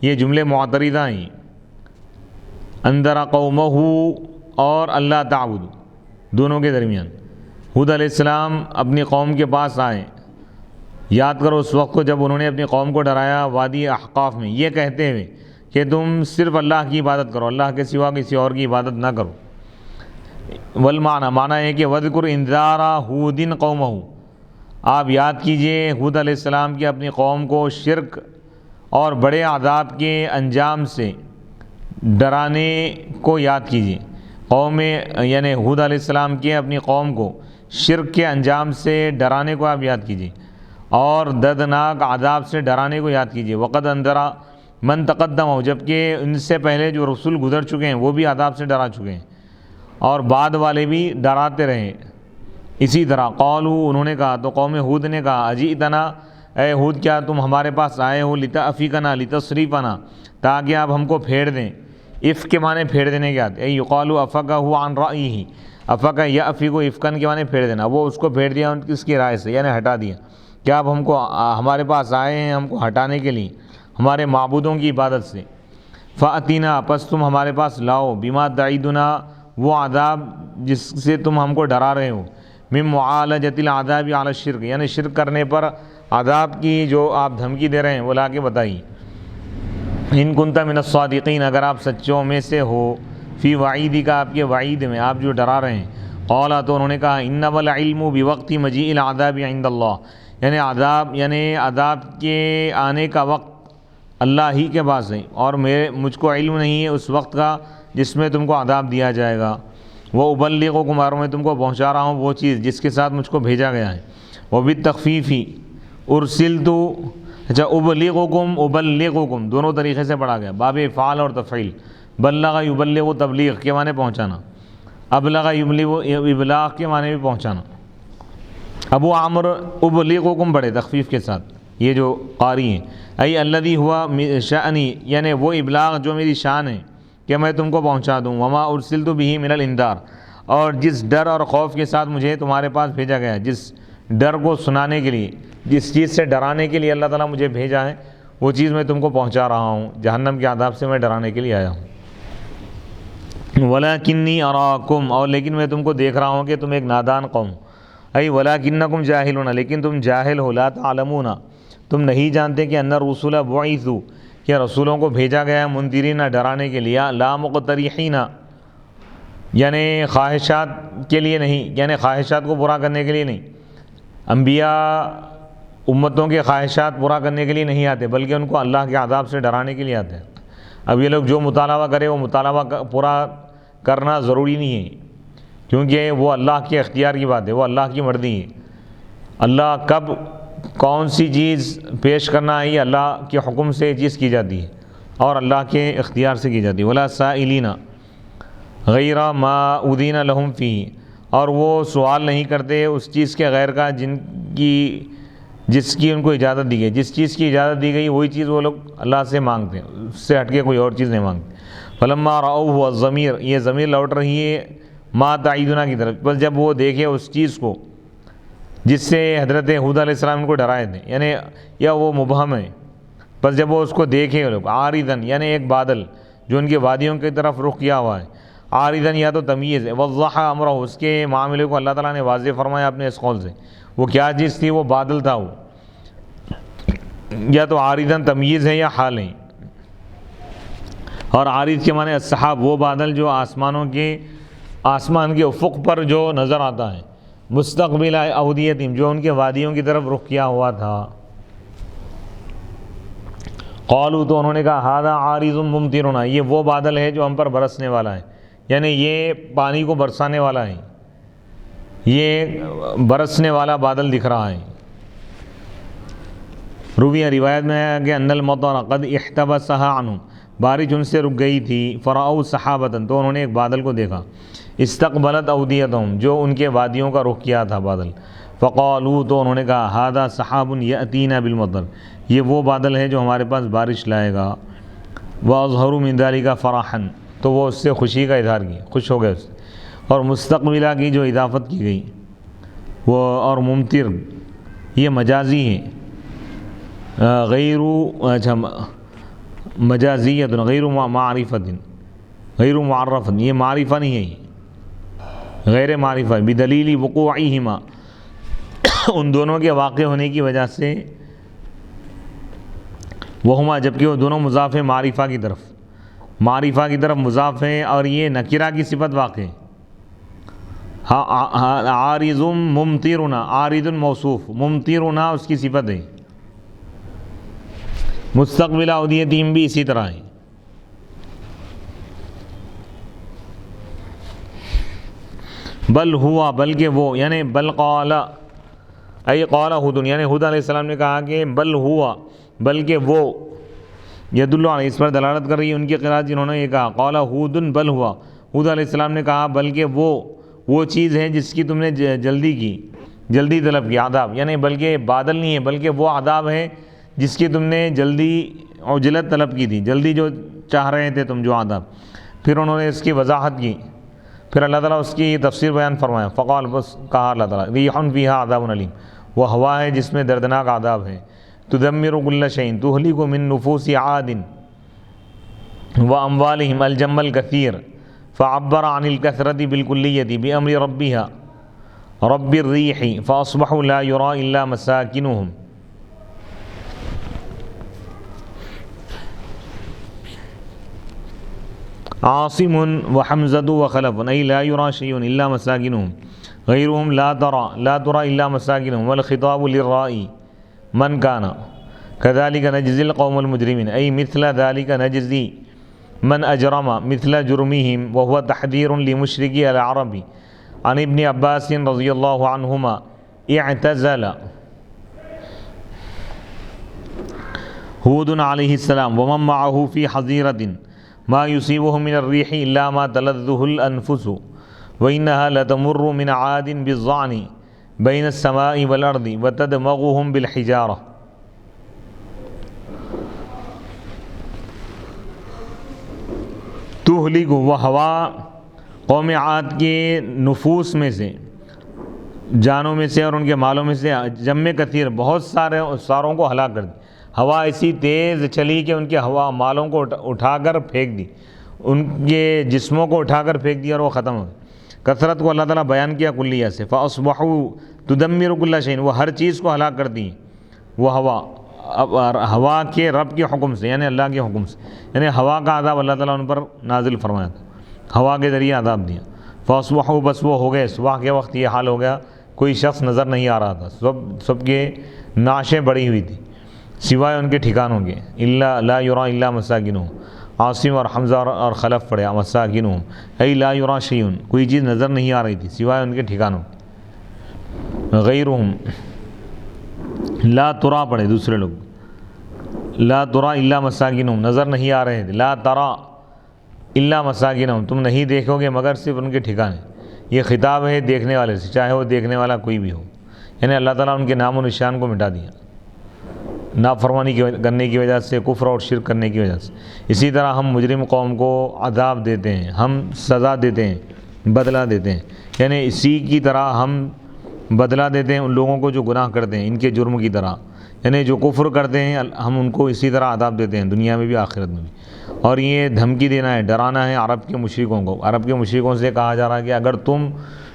یہ جملے معترضہ ہیں، انذر قومہ اور اللہ تعبد دونوں کے درمیان۔ ہود علیہ السلام اپنی قوم کے پاس آئے، یاد کرو اس وقت کو جب انہوں نے اپنی قوم کو ڈرایا وادی احقاف میں، یہ کہتے ہوئے کہ تم صرف اللہ کی عبادت کرو، اللہ کے سوا کسی اور کی عبادت نہ کرو۔ والمعنی، معنی ہے کہ وذکر انذار ہود قومہ، آپ یاد کیجئے ہود علیہ السلام کی اپنی قوم کو شرک اور بڑے عذاب کے انجام سے ڈرانے کو یاد کیجئے، قوم یعنی ہود علیہ السلام کی اپنی قوم کو شرک کے انجام سے ڈرانے کو آپ یاد کیجئے اور دردناک عذاب سے ڈرانے کو یاد کیجئے۔ وقد انذر من تقدم، جبکہ ان سے پہلے جو رسول گزر چکے ہیں وہ بھی عذاب سے ڈرا چکے ہیں اور بعد والے بھی ڈراتے رہے۔ اسی طرح قالوا، انہوں نے کہا، تو قوم ہود نے کہا، اجئتنا، اے ہود کیا تم ہمارے پاس آئے ہو، لتأفکنا، لتصریفنا، تاکہ آپ ہم کو پھیر دیں۔ اف کے معنی پھیر دینے کے آتے، اے یقال افکہ عن رأیہ، افکہ یأفک، افکن کے معنی پھیر دینا، وہ اس کو پھیر دیا اس کی رائے سے، یعنی ہٹا دیا، کہ آپ ہم کو ہمارے پاس آئے ہیں ہم کو ہٹانے کے لیے ہمارے معبودوں کی عبادت سے۔ فأتینا، پس تم ہمارے پاس لاؤ، بما تعیدنا، وہ عذاب جس سے تم ہم کو ڈرا رہے ہو، من معالجۃ العذاب علی الشرک، یعنی شرک کرنے پر عذاب کی جو آپ دھمکی دے رہے ہیں وہ لا کے بتائیے۔ ان کنت من الصادقین، اگر آپ سچوں میں سے ہو، فی وعیدی کا، آپ کے وعید میں، آپ جو ڈرا رہے ہیں۔ قال، تو انہوں نے کہا، انما العلم بوقت مجیء العذاب عند اللہ، یعنی عذاب کے آنے کا وقت اللہ ہی کے پاس ہے، اور مجھ کو علم نہیں ہے اس وقت کا جس میں تم کو عذاب دیا جائے گا۔ وہ ابلغکم اور میں تم کو پہنچا رہا ہوں وہ چیز جس کے ساتھ مجھ کو بھیجا گیا ہے. وہ بالتخفیفی ارسلت، اچھا ابلغکم دونوں طریقے سے پڑھا گیا، باب افعال اور تفعیل. بلغ یبلغ تبلیغ کے معنی پہنچانا، ابلغ یبلغ ابلاغ کے معنی بھی پہنچانا. ابو عامر ابلغکم پڑھے تخفیف کے ساتھ، یہ جو قاری ہیں. ای الذی ہوا شأنی، یعنی وہ ابلاغ جو میری شان ہے کہ میں تم کو پہنچا دوں. وما ارسلت به من الانذار، اور جس ڈر اور خوف کے ساتھ مجھے تمہارے پاس بھیجا گیا، جس ڈر کو سنانے کے لیے، جس چیز سے ڈرانے کے لیے اللہ تعالیٰ مجھے بھیجا ہے، وہ چیز میں تم کو پہنچا رہا ہوں. جہنم کے عذاب سے میں ڈرانے کے لیے آیا ہوں. وَلَكِنِّي أَرَاكُمْ، اور لیکن میں تم کو دیکھ رہا ہوں کہ تم ایک نادان قوم. ای وَلَكِنَّكُمْ جَاهِلُونَ، لیکن تم جاہل ہو. لا تعلمون، تم نہیں جانتے کہ ان الرسل بعثوا، کہ رسولوں کو بھیجا گیا ہے منذرین ڈرانے کے لیے. لا مقترحین، یعنی خواہشات کے لیے نہیں، یعنی خواہشات کو پورا کرنے کے لیے نہیں. انبیاء امتوں کے خواہشات پورا کرنے کے لیے نہیں آتے، بلکہ ان کو اللہ کے عذاب سے ڈرانے کے لیے آتے ہیں. اب یہ لوگ جو مطالبہ کرے وہ مطالبہ پورا کرنا ضروری نہیں ہے، کیونکہ وہ اللہ کے اختیار کی بات ہے، وہ اللہ کی مرضی ہے. اللہ کب کون سی چیز پیش کرنا ہے، یہ اللہ کے حکم سے یہ چیز کی جاتی ہے اور اللہ کے اختیار سے کی جاتی ہے. ولا سائلین غیر ما اذین لہم فیہ، اور وہ سوال نہیں کرتے اس چیز کے غیر کا جس کی ان کو اجازت دی گئی. جس چیز کی اجازت دی گئی وہی چیز وہ لوگ اللہ سے مانگتے ہیں، اس سے ہٹ کے کوئی اور چیز نہیں مانگتے. فلما رأوہ الضمیر، یہ ضمیر لوٹ رہی ہے ما تعیدنا کی طرف. بس جب وہ دیکھے اس چیز کو جس سے حضرت ہود علیہ السلام ان کو ڈرائے تھے، یعنی یا وہ مبہم ہے، بس جب وہ اس کو دیکھے لوگ عارضاً، یعنی ایک بادل جو ان کے وادیوں کی طرف رخ کیا ہوا ہے. عارضاً یا تو تمیز ہے، وضح امرہ، اس کے معاملے کو اللہ تعالیٰ نے واضح فرمایا اپنے اس قول سے. وہ کیا چیز تھی؟ وہ بادل تھا. وہ یا تو عارضاً تمیز ہے یا حال ہے. اور عارض کے معنی السحاب، وہ بادل جو آسمان کے افق پر جو نظر آتا ہے. مستقبل اودیتہم، جو ان کے وادیوں کی طرف رخ کیا ہوا تھا. قالوا، تو انہوں نے کہا ھذا عارض ممطرنا، یہ وہ بادل ہے جو ہم پر برسنے والا ہے، یعنی یہ پانی کو برسانے والا ہے، یہ برسنے والا بادل دکھ رہا ہے. رویہ روایت میں ہے کہ ان المطر قد احتبسها عنہم، بارش ان سے رک گئی تھی. فرأوا سحابۃ، تو انہوں نے ایک بادل کو دیکھا. استقبلت اودیتہم، جو ان کے وادیوں کا رخ کیا تھا بادل. فقالوا، تو انہوں نے کہا ھذا سحاب یأتینا بالمطر، یہ وہ بادل ہے جو ہمارے پاس بارش لائے گا. واظہروا من ذلک فرحا، تو وہ اس سے خوشی کا اظہار کیا، خوش ہو گئے اس سے. اور مستقبلہ کی جو اضافت کی گئی وہ، اور ممطر یہ مجازی ہے، غیر مجازیت غیر معرفت، غیر معرفت، یہ معرفہ نہیں ہے، یہ غیر معرفہ. بدلیل وقوعہما، ان دونوں کے واقع ہونے کی وجہ سے. وہما، جبکہ وہ دونوں مضاف ہیں معرفہ کی طرف، معرفہ کی طرف مضاف ہیں، اور یہ نکرہ کی صفت واقع ہے. عارض ممطرنا، عارض موصوف، ممطرنا اس کی صفت ہے. مستقبل اودیتہم بھی اسی طرح ہے. بل ہوا، بلکہ وہ، یعنی بل قال، ای قال ہود، یعنی ہود علیہ السلام نے کہا کہ بل ہوا، بلکہ وہ، یدل علیہ، اس پر دلالت کر رہی ہے ان کی قرات جنہوں نے یہ کہا. قال ہود بل ہوا، ہود علیہ السلام نے کہا بلکہ وہ چیز ہے جس کی تم نے جلدی طلب کی. عذاب، یعنی بلکہ بادل نہیں ہے، بلکہ وہ عذاب ہے جس کی تم نے جلدی عجلت طلب کی تھی، جلدی جو چاہ رہے تھے تم، جو عذاب. پھر انہوں نے اس کی وضاحت کی، پھر اللہ تعالیٰ اس کی تفسیر بیان فرمایا. فقال، بس کہا اللہ تعالیٰ ریح فیہا عذاب علیم، وہ ہوا ہے جس میں دردناک عذاب ہے. تدمر کل شیء تہلک من نفوس عاد واموالہم الجم الکثیر فعبر عن الکثرة بالکلیۃ بامر ربها رب الریح فاصبحوا لا یرى الا مساکنہم. عاصم وحمزة وخلف، أي لا يرى شيء إلا مساكنهم، غيرهم لا ترى إلا مساكنهم، والخطاب للرائي من كان كذلك نجزي القوم المجرمين، أي مثل ذلك نجزي من اجرم مثل جرمهم وهو تحذير لمشركي العرب عن ابن عباس رضی اللہ عنہما اعتزل هود علیہ السلام ومن معه في حظيرة ما يصيبهم من الريح إلا ما تلذه الأنفس وإنها لتمر من عاد بالظعن بين السماء والأرض وتدمغهم بالحجارة. تہلک وہ ہوا قوم عاد کے نفوس میں سے، جانوں میں سے اور ان کے مالوں میں سے جمع کثیر بہت ساروں کو ہلاک کر دی. ہوا ایسی تیز چلی کہ ان کے مالوں کو اٹھا کر پھینک دی، ان کے جسموں کو اٹھا کر پھینک دیا اور وہ ختم ہو گئے. کثرت کو اللہ تعالیٰ بیان کیا کلیہ سے، فَأَصْبَحُوا تُدَمِّرُ كُلَّ شَيْءٍ، وہ ہر چیز کو ہلاک کرتی ہیں. وہ ہوا کے رب کے حکم سے، یعنی اللہ کے حکم سے، یعنی ہوا کا عذاب اللہ تعالیٰ ان پر نازل فرمایا تھا، ہوا کے ذریعے عذاب دیا. فَأَصْبَحُوا، بس وہ ہو گئے. صبح کے وقت یہ حال ہو گیا، کوئی شخص نظر نہیں آ رہا تھا، سب کے نعشیں بڑی ہوئی تھی سوائے ان کے ٹھکانوں کے. لا یرا الا مساکنہم، عاصم اور حمزہ اور خلف پڑھے مساکنہم ای لا یرا شیء، کوئی چیز نظر نہیں آ رہی تھی سوائے ان کے ٹھکانوں. غیرہم، لا ترا پڑھے دوسرے لوگ، لا ترا الا مساکنہم، نظر نہیں آ رہے تھے. لا ترا الا مساکنہم، تم نہیں دیکھو گے مگر صرف ان کے ٹھکانے. یہ خطاب ہے دیکھنے والے سے، چاہے وہ دیکھنے والا کوئی بھی ہو. یعنی اللہ تعالیٰ ان کے نام و نشان کو مٹا دیا نافرمانی کرنے کی وجہ سے، کفر اور شرک کرنے کی وجہ سے. اسی طرح ہم مجرم قوم کو عذاب دیتے ہیں، ہم سزا دیتے ہیں، بدلہ دیتے ہیں. یعنی اسی کی طرح ہم بدلہ دیتے ہیں ان لوگوں کو جو گناہ کرتے ہیں، ان کے جرم کی طرح. یعنی جو کفر کرتے ہیں ہم ان کو اسی طرح عذاب دیتے ہیں، دنیا میں بھی آخرت میں بھی. اور یہ دھمکی دینا ہے، ڈرانا ہے عرب کے مشرکوں کو. عرب کے مشرکوں سے کہا جا رہا ہے کہ اگر تم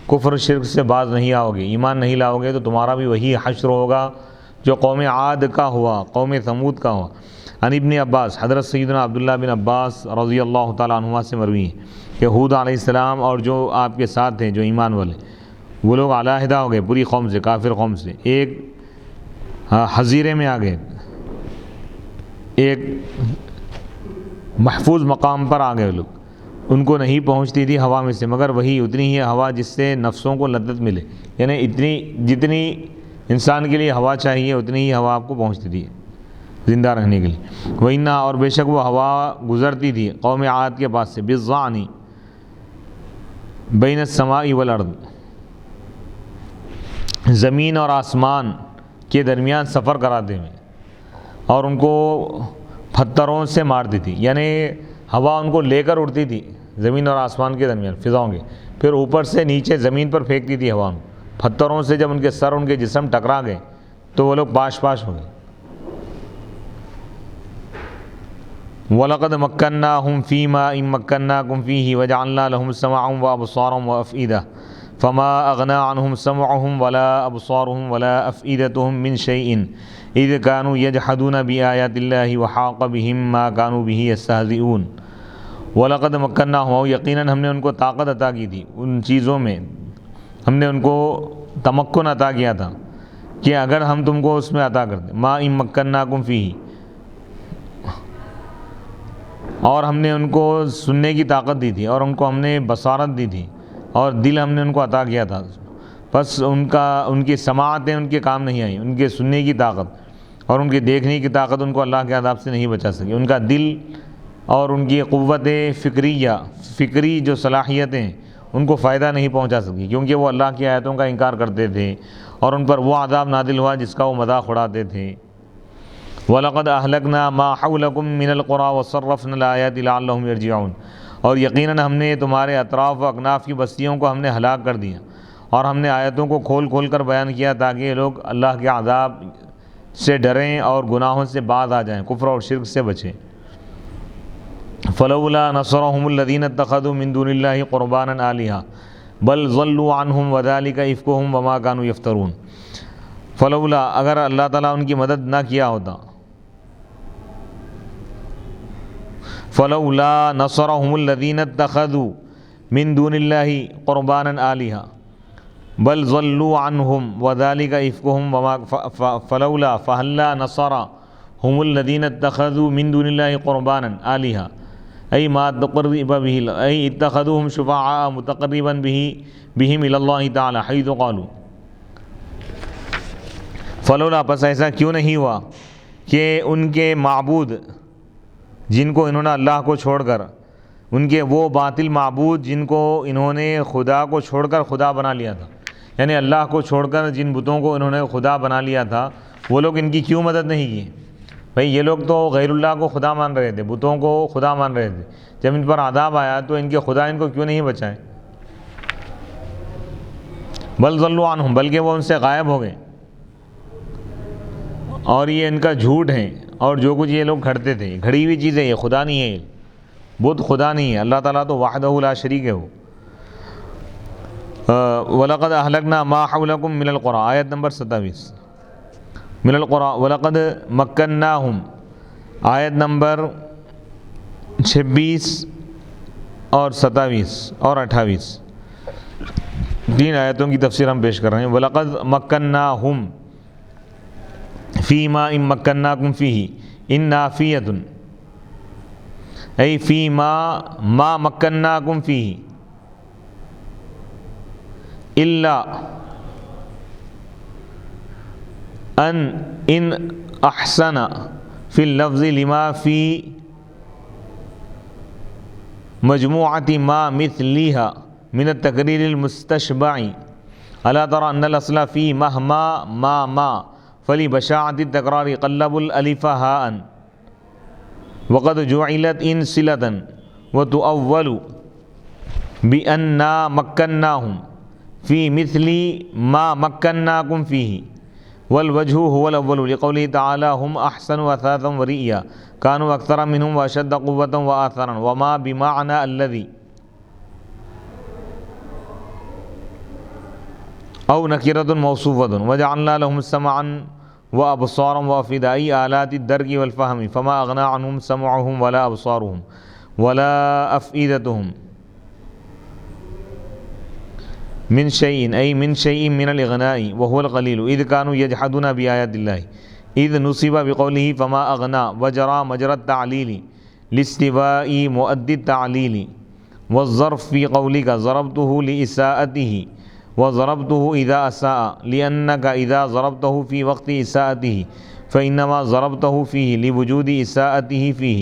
کفر شرک سے باز نہیں آؤ گے، ایمان نہیں لاؤ گے، تو تمہارا بھی وہی حشر ہوگا جو قوم عاد کا ہوا، قوم ثمود کا ہوا. عن ابن عباس، حضرت سیدنا عبداللہ بن عباس رضی اللہ تعالیٰ عنہما سے مروی ہے کہ ہود علیہ السلام اور جو آپ کے ساتھ تھے جو ایمان والے، وہ لوگ علیحدہ ہو گئے پوری قوم سے، کافر قوم سے. ایک حظیرے میں آ گئے، ایک محفوظ مقام پر آ گئے لوگ. ان کو نہیں پہنچتی تھی ہوا میں سے مگر وہی اتنی ہی ہوا جس سے نفسوں کو لذت ملے. یعنی جتنی انسان کے لیے ہوا چاہیے اتنی ہی ہوا آپ کو پہنچتی تھی زندہ رہنے کے لیے. وَإِنَّا، اور بے شک وہ ہوا گزرتی تھی قوم عاد کے پاس سے، بِالظَّعْنِ بَيْنَ السَّمَاءِ وَالْأَرْضِ، زمین اور آسمان کے درمیان سفر کراتے ہوئے، اور ان کو پتھروں سے مارتی تھی. یعنی ہوا ان کو لے کر اڑتی تھی زمین اور آسمان کے درمیان فضاؤں کے، پھر اوپر سے نیچے زمین پر پھینکتی تھی ہوا. پتھروں سے جب ان کے سر، ان کے جسم ٹکرا گئے تو وہ لوگ پاش ہو گئے. وَلَقَدْ مَكَّنَّاهُمْ فِي مَاءٍ مَكَّنَّاكُمْ فِيهِ وَجَعَلْنَا لَهُمْ سَمْعًا وَأَبْصَارًا وَأَفْئِدَةً فَمَا أَغْنَىٰ عَنْهُمْ سَمْعُهُمْ وَلَا أَبْصَارُهُمْ وَلَا أَفْئِدَتُهُمْ مِنْ شَيْءٍ إِذْ كَانُوا يَجْحَدُونَ بِآيَاتِ اللَّهِ وَحَاقَ بِهِمْ مَا كَانُوا بِهِ يَسْتَهْزِئُونَ. وَلَقَدْ مَكَّنَّاهُمْ، یقیناً ہم نے ان کو طاقت عطا کی تھی ان چیزوں میں، ہم نے ان کو تمکن عطا کیا تھا کہ اگر ہم تم کو اس میں عطا کرتے. ما ان مکناکم فیہ، اور ہم نے ان کو سننے کی طاقت دی تھی، اور ان کو ہم نے بصارت دی تھی، اور دل ہم نے ان کو عطا کیا تھا. بس ان کی سماعتیں ان کے کام نہیں آئیں، ان کے سننے کی طاقت اور ان کے دیکھنے کی طاقت ان کو اللہ کے عذاب سے نہیں بچا سکی. ان کا دل اور ان کی قوت فکری جو صلاحیتیں ان کو فائدہ نہیں پہنچا سکی، کیونکہ وہ اللہ کی آیتوں کا انکار کرتے تھے اور ان پر وہ عذاب نازل ہوا جس کا وہ مذاق اڑاتے تھے. وَلَقَدْ أَهْلَكْنَا مَا حَوْلَكُمْ مِنَ الْقُرَىٰ وَصَرَّفْنَا الْآيَاتِ لَعَلَّهُمْ يَرْجِعُونَ، اور یقیناً ہم نے تمہارے اطراف و اکناف کی بستیوں کو ہم نے ہلاک کر دیا، اور ہم نے آیتوں کو کھول کر بیان کیا تاکہ یہ لوگ اللہ کے عذاب سے ڈریں اور گناہوں سے باز آ جائیں، کفر اور شرک سے بچیں. فَلَوْلَا نَصَرَهُمُ الَّذِينَ اتَّخَذُوا مِن دُونِ اللَّهِ قُرْبَانًا آلِهَةً بَلْ ضَلُّوا عَنْهُمْ وَذَلِكَ إِفْكُهُمْ وَمَا كَانُوا يَفْتَرُونَ. فَلَوْلَا، اگر اللہ تعالیٰ ان کی مدد نہ کیا ہوتا، فَلَوْلَا نَصَرَهُمُ الَّذِينَ اتَّخَذُوا مِن دُونِ اللَّهِ قُرْبَانًا آلِهَةً بَلْ ضَلُّوا عَنْهُمْ وَذَلِكَ إِفْكُهُمْ فَلَوْلَا فَهَلَّا نَصَرَهُمُ الَّذِينَ اتَّخَذُوا مِن دُونِ اللَّهِ قُرْبَانًا آلِهَةً ای ما تقرب به ای اتخذوهم شفعاء متقربا بهم الى اللہ تعالی حیث قالوا فلولا، پس ایسا کیوں نہیں ہوا کہ ان کے معبود جن کو انہوں نے اللہ کو چھوڑ کر، ان کے وہ باطل معبود جن کو انہوں نے خدا کو چھوڑ کر خدا بنا لیا تھا، یعنی اللہ کو چھوڑ کر جن بتوں کو انہوں نے خدا بنا لیا تھا، وہ لوگ ان کی کیوں مدد نہیں کی؟ بھئی یہ لوگ تو غیر اللہ کو خدا مان رہے تھے، بتوں کو خدا مان رہے تھے، جب ان پر عذاب آیا تو ان کے خدا ان کو کیوں نہیں بچائے؟ بل ضلوا عنہم، بلکہ وہ ان سے غائب ہو گئے، اور یہ ان کا جھوٹ ہے، اور جو کچھ یہ لوگ کھڑتے تھے گھڑی ہوئی چیزیں، یہ خدا نہیں ہے، بت خدا نہیں ہے، اللہ تعالیٰ تو وحدہ لا شریک ہے وہ۔ وَلَقَدْ أَهْلَكْنَا مَا حَوْلَكُم مِّنَ الْقُرَىٰ، آیت نمبر 27 من القرآن۔ وَلَقَدْ مَكَّنَّاهُمْ، آیت نمبر 26 اور 27 اور 28، تین آیتوں کی تفسیر ہم پیش کر رہے ہیں۔ وَلَقَدْ مَكَّنَّاهُمْ فِي مَا إِن مَّكَّنَّاكُمْ فِيهِ إِن نَافِيَةٌ، أي فِي ما مَكَّنَّاكُمْ فِيهِ إِلَّا إن أحسن في اللفظ لما في مجموعة ما مثلها من التقرير المستشبع، ألا ترى أن الأصل في مهما ما فلبشاعة التكرار قلب الألف هاء وقد جعلت إن صلة وتؤول بأننا مكناهم في مثل ما مكناكم فيه، والوجه هو الأول لقوله تعالى هم أحسن أثاثا ورئيا كانوا أكثر منهم وأشد قوة وآثارا، وما بمعنى الذي أو نكرة موصوفة، وجعلنا لهم سمعا وأبصارا وأفئدة، أي آلات الدرك والفهم، فما أغنى عنهم سمعهم ولا أبصارهم ولا أفئدتهم من شيء، أي من شيء من الإغناء وهو القليل، إذ كانوا يجحدون بآيات الله، إذ نصب بقوله فما أغنى، وجرى مجرى التعليل لاستواء مؤدي التعليل، والظرف في قولك ضربته لإساءته، وضربته إذا أساء، لأنك إذا ضربته في وقت إساءته فإنما ضربته فيه لوجود إساءته فيه،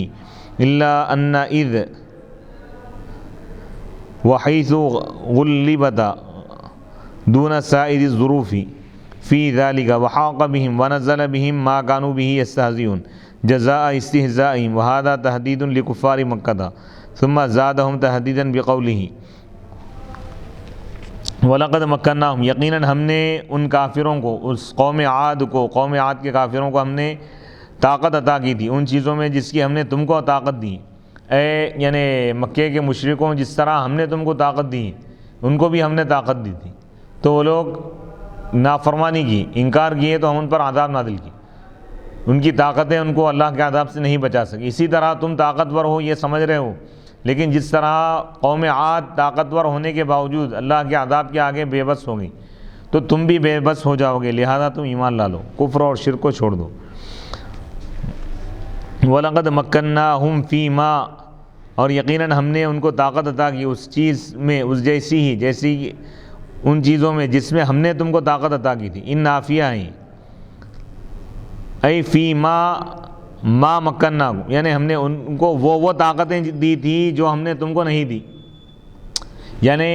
إلا أن إذ وحيث غلبت دون سائر الظروف في ذلك، وحاق بهم ونزل بهم ما كانوا به يستهزئون جزاء استهزائهم، وهذا تهديد لكفار مكة، ثم زادهم تهديدا بقوله وَلَقَدْ مَكَّنَّاهُمْ، یقیناً ہم نے ان کافروں کو، اس قوم عاد کو، قوم عاد کے کافروں کو ہم نے طاقت عطا کی تھی ان چیزوں میں جس کی ہم نے تم کو طاقت دی، یعنی مکے کے مشرکوں جس طرح ہم نے تم کو طاقت دی ان کو بھی ہم نے طاقت دی تھی، تو وہ لوگ نافرمانی کی، انکار کیے تو ہم ان پر عذاب نازل کی، ان کی طاقتیں ان کو اللہ کے عذاب سے نہیں بچا سکی۔ اسی طرح تم طاقتور ہو یہ سمجھ رہے ہو، لیکن جس طرح قوم عاد طاقتور ہونے کے باوجود اللہ کے عذاب کے آگے بے بس ہو گئی، تو تم بھی بے بس ہو جاؤ گے، لہذا تم ایمان لا لو، کفر اور شرک کو چھوڑ دو۔ وَلَقَدْ مَكَّنَّاهُمْ فِي مَا، اور یقیناً ہم نے ان کو طاقت عطا کی اس چیز میں، اس جیسی ہی، جیسی ان چیزوں میں جس میں ہم نے تم کو طاقت عطا کی تھی، ان نافیہ ہیں، ای فی ما مکناکم، یعنی ہم نے ان کو وہ طاقتیں دی تھی جو ہم نے تم کو نہیں دی، یعنی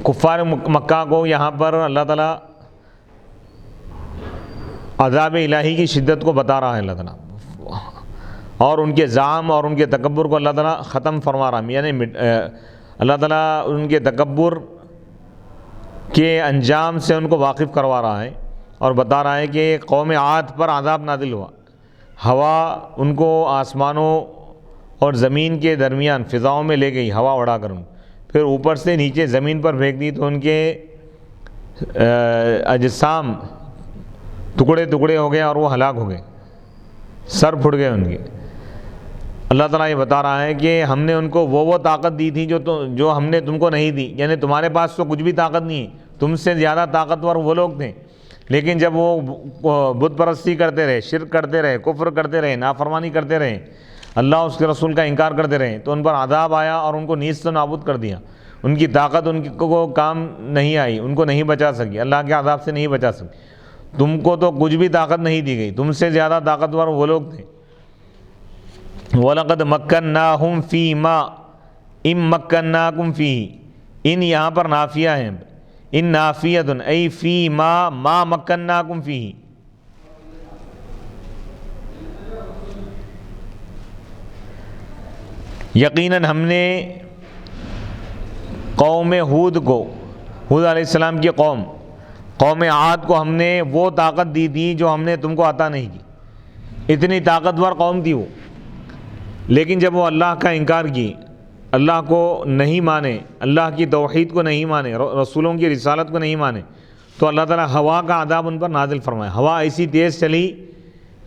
کفار مکہ کو یہاں پر اللہ تعالیٰ عذاب الہی کی شدت کو بتا رہا ہے اللہ تعالیٰ، اور ان کے زعم اور ان کے تکبر کو اللہ تعالیٰ ختم فرما رہا ہے، یعنی اللہ تعالیٰ ان کے تکبر کے انجام سے ان کو واقف کروا رہا ہے، اور بتا رہا ہے کہ قوم عاد پر عذاب نازل ہوا، ہوا ان کو آسمانوں اور زمین کے درمیان فضاؤں میں لے گئی، ہوا اڑا کر ان، پھر اوپر سے نیچے زمین پر پھینک دی تو ان کے اجسام ٹکڑے ٹکڑے ہو گئے اور وہ ہلاک ہو گئے، سر پھٹ گئے ان کے۔ اللہ تعالیٰ یہ بتا رہا ہے کہ ہم نے ان کو وہ طاقت دی تھی جو ہم نے تم کو نہیں دی، یعنی تمہارے پاس تو کچھ بھی طاقت نہیں ہے، تم سے زیادہ طاقتور وہ لوگ تھے، لیکن جب وہ بت پرستی کرتے رہے، شرک کرتے رہے، کفر کرتے رہے، نافرمانی کرتے رہے، اللہ اس کے رسول کا انکار کرتے رہے تو ان پر عذاب آیا اور ان کو نیست و نابود کر دیا. ان کی طاقت ان کو کام نہیں آئی, ان کو نہیں بچا سکی, اللہ کے عذاب سے نہیں بچا سکی. تم کو تو کچھ بھی طاقت نہیں دی گئی, تم سے زیادہ طاقتور وہ لوگ تھے. وَلَقَدْ مَكَّنَّاهُمْ فِي مَا إِن مَّكَّنَّاكُمْ فِيهِ, ان یہاں پر نافیہ ہیں, ان نافیۃ ای فی ما مکناکم فیہ. یقیناً ہم نے قوم ہود کو, ہود علیہ السلام کی قوم عاد کو ہم نے وہ طاقت دی تھی جو ہم نے تم کو عطا نہیں کی. اتنی طاقتور قوم تھی وہ, لیکن جب وہ اللہ کا انکار کی, اللہ کو نہیں مانے, اللہ کی توحید کو نہیں مانے, رسولوں کی رسالت کو نہیں مانے, تو اللہ تعالیٰ ہوا کا عذاب ان پر نازل فرمایا. ہوا ایسی تیز چلی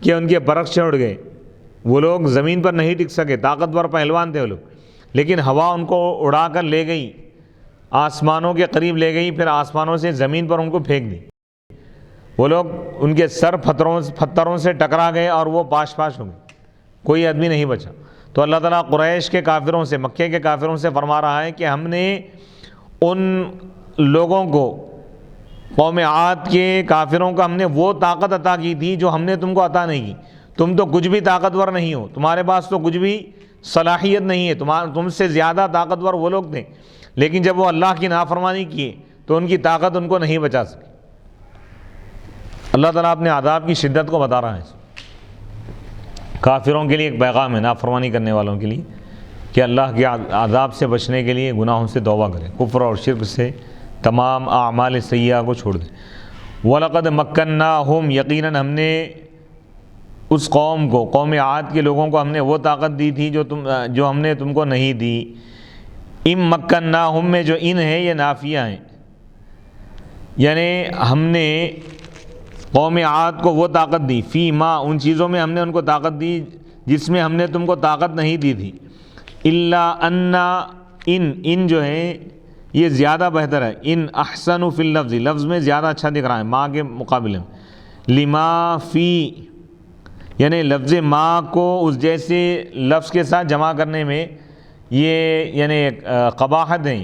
کہ ان کے برق سے اڑ گئے. وہ لوگ زمین پر نہیں ٹک سکے, طاقتور پہلوان تھے وہ لوگ, لیکن ہوا ان کو اڑا کر لے گئی, آسمانوں کے قریب لے گئی, پھر آسمانوں سے زمین پر ان کو پھینک دی. وہ لوگ ان کے سر پتھروں سے ٹکرا گئے اور وہ پاش پاش ہو گئے, کوئی آدمی نہیں بچا. تو اللہ تعالیٰ قریش کے کافروں سے, مکے کے کافروں سے فرما رہا ہے کہ ہم نے ان لوگوں کو, قوم عاد کے کافروں کو ہم نے وہ طاقت عطا کی تھی جو ہم نے تم کو عطا نہیں کی. تم تو کچھ بھی طاقتور نہیں ہو, تمہارے پاس تو کچھ بھی صلاحیت نہیں ہے, تم سے زیادہ طاقتور وہ لوگ تھے, لیکن جب وہ اللہ کی نافرمانی کیے تو ان کی طاقت ان کو نہیں بچا سکی. اللہ تعالیٰ اپنے عذاب کی شدت کو بتا رہا ہے. کافروں کے لیے ایک پیغام ہے, نافرمانی کرنے والوں کے لیے, کہ اللہ کے عذاب سے بچنے کے لیے گناہوں سے توبہ کریں, کفر اور شرک سے تمام اعمال سیئہ کو چھوڑ دیں. وَلَقَدْ مَكَّنَّاهُمْ, یقیناً ہم نے اس قوم کو, قوم عاد کے لوگوں کو ہم نے وہ طاقت دی تھی جو ہم نے تم کو نہیں دی. اِن مَكَّنَّاهُمْ میں جو ان ہے یہ نافیہ ہیں, یعنی ہم نے قوم عاد کو وہ طاقت دی, فی ما ان چیزوں میں ہم نے ان کو طاقت دی جس میں ہم نے تم کو طاقت نہیں دی تھی. الا ان, ان جو ہے یہ زیادہ بہتر ہے, ان احسن فی اللفظ, لفظ میں زیادہ اچھا دکھ رہا ہے ما کے مقابلے میں. لما فی, یعنی لفظ ما کو اس جیسے لفظ کے ساتھ جمع کرنے میں یہ یعنی قباحت ہے.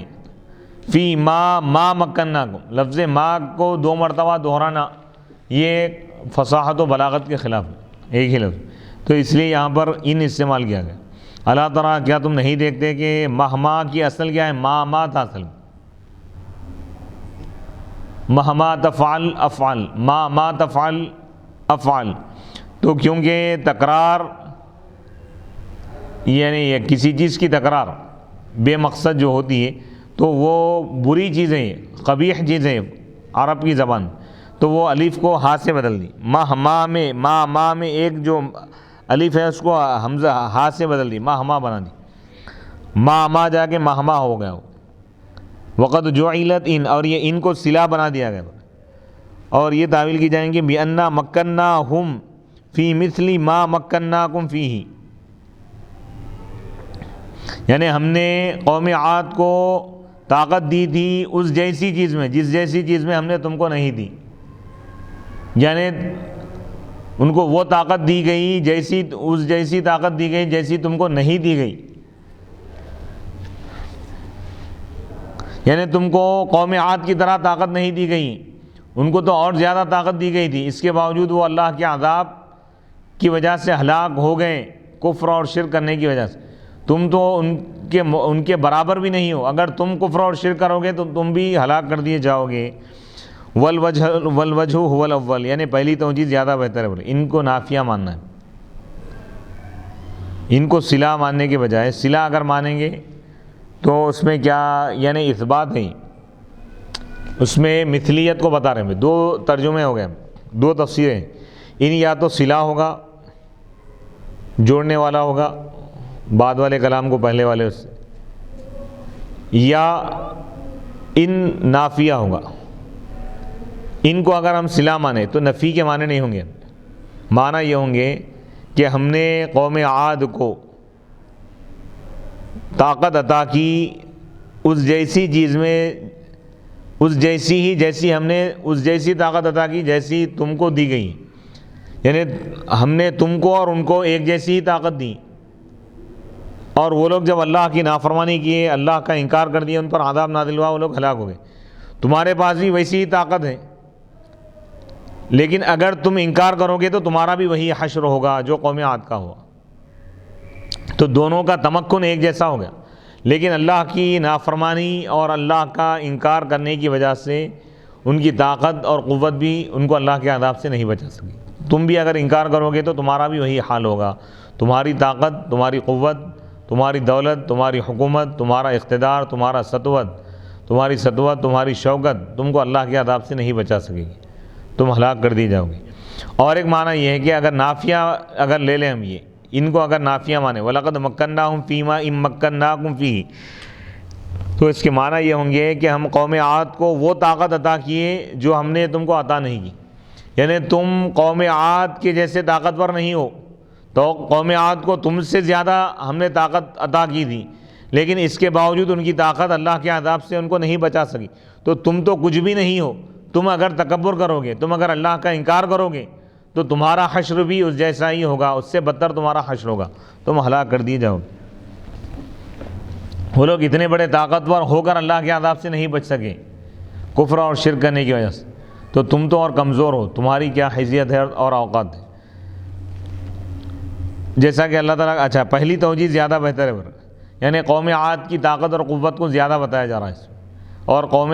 فی ما مکناکم, لفظ ما کو 2 مرتبہ دہرانا یہ فصاحت و بلاغت کے خلاف ہے, ایک ہی لفظ, تو اس لیے یہاں پر ان استعمال کیا گیا. اللہ تعالیٰ, کیا تم نہیں دیکھتے کہ مہما کی اصل کیا ہے, ما تھا اصل, مہما تفعل افعل, ما تفعل افعل. تو کیونکہ تکرار یعنی کسی چیز کی تکرار بے مقصد جو ہوتی ہے تو وہ بری چیزیں, قبیح چیزیں عرب کی زبان, تو وہ الف کو ہاتھ سے بدل دی. مہما میں, ما میں ایک جو الف ہے اس کو حمزہ ہاتھ سے بدل دی, مہما بنا دی. ما جا کے مہما ہو گیا. وقد جعلت ان, اور یہ ان کو صلہ بنا دیا گیا. اور یہ تعویل کی جائیں گے بِأَنَّا مَكَّنَّاهُمْ فِي مِثْلِ مَا مَكَّنَّاكُمْ فِيهِ, یعنی ہم نے قوم عاد کو طاقت دی تھی اس جیسی چیز میں جس جیسی چیز میں ہم نے تم کو نہیں دی. یعنی ان کو وہ طاقت دی گئی اس جیسی طاقت دی گئی جیسی تم کو نہیں دی گئی. یعنی تم کو قوم عاد کی طرح طاقت نہیں دی گئی, ان کو تو اور زیادہ طاقت دی گئی تھی. اس کے باوجود وہ اللہ کے عذاب کی وجہ سے ہلاک ہو گئے, کفر اور شرک کرنے کی وجہ سے. تم تو ان کے برابر بھی نہیں ہو, اگر تم کفر اور شرک کرو گے تو تم بھی ہلاک کر دیے جاؤ گے. والوجہ هو الاول, یعنی پہلی توجیہ زیادہ بہتر ہے. ان کو نافیہ ماننا ہے, ان کو صلہ ماننے کے بجائے. صلہ اگر مانیں گے تو اس میں کیا یعنی اثبات ہے, اس میں مثلیت کو بتا رہے ہیں. 2 ترجمے ہو گئے, 2 تفسیریں. ان یا تو صلہ ہوگا, جوڑنے والا ہوگا بعد والے کلام کو پہلے والے سے, یا ان نافیہ ہوگا. ان کو اگر ہم صلہ مانیں تو نفی کے معنی نہیں ہوں گے, معنی یہ ہوں گے کہ ہم نے قوم عاد کو طاقت عطا کی اس جیسی چیز میں, اس جیسی ہم نے اس جیسی طاقت عطا کی جیسی تم کو دی گئی. یعنی ہم نے تم کو اور ان کو ایک جیسی ہی طاقت دی, اور وہ لوگ جب اللہ کی نافرمانی کیے، اللہ کا انکار کر دیا، ان پر عذاب نازل ہوا، وہ لوگ ہلاک ہو گئے۔ تمہارے پاس بھی ویسی ہی طاقت ہے، لیکن اگر تم انکار کرو گے تو تمہارا بھی وہی حشر ہوگا جو قوم عاد کا ہوا۔ تو دونوں کا تمکن ایک جیسا ہو گیا، لیکن اللہ کی نافرمانی اور اللہ کا انکار کرنے کی وجہ سے ان کی طاقت اور قوت بھی ان کو اللہ کے عذاب سے نہیں بچا سکی۔ تم بھی اگر انکار کرو گے تو تمہارا بھی وہی حال ہوگا، تمہاری طاقت، تمہاری قوت، تمہاری دولت، تمہاری حکومت، تمہارا اقتدار، تمہاری سطوت، تمہاری شوکت تم کو اللہ کے عذاب سے نہیں بچا سکے گی، تم ہلاک کر دی جاؤ گے۔ اور ایک معنی یہ ہے کہ اگر نافیہ اگر لے لیں ہم، یہ ان کو اگر نافیہ مانے وَلَقَدْ مَكَّنَّاهُمْ فِي مَا إِن مَّكَّنَّاكُمْ فِيهِ، تو اس کے معنی یہ ہوں گے کہ ہم قوم عاد کو وہ طاقت عطا کیے جو ہم نے تم کو عطا نہیں کی، یعنی تم قوم عاد کے جیسے طاقتور نہیں ہو، تو قوم عاد کو تم سے زیادہ ہم نے طاقت عطا کی تھی، لیکن اس کے باوجود ان کی طاقت اللہ کے عذاب سے ان کو نہیں بچا سکی۔ تو تم تو کچھ بھی نہیں ہو، تم اگر تکبر کرو گے، تم اگر اللہ کا انکار کرو گے تو تمہارا حشر بھی اس جیسا ہی ہوگا، اس سے بدتر تمہارا حشر ہوگا، تم ہلاک کر دیے جاؤ گے۔ وہ لوگ اتنے بڑے طاقتور ہو کر اللہ کے عذاب سے نہیں بچ سکے کفر اور شرک کرنے کی وجہ سے، تو تم تو اور کمزور ہو، تمہاری کیا حیثیت ہے اور اوقات ہے۔ جیسا کہ اللہ تعالیٰ اچھا پہلی توجیہ زیادہ بہتر ہے، یعنی قوم عاد کی طاقت اور قوت کو زیادہ بتایا جا رہا ہے اس میں، اور قوم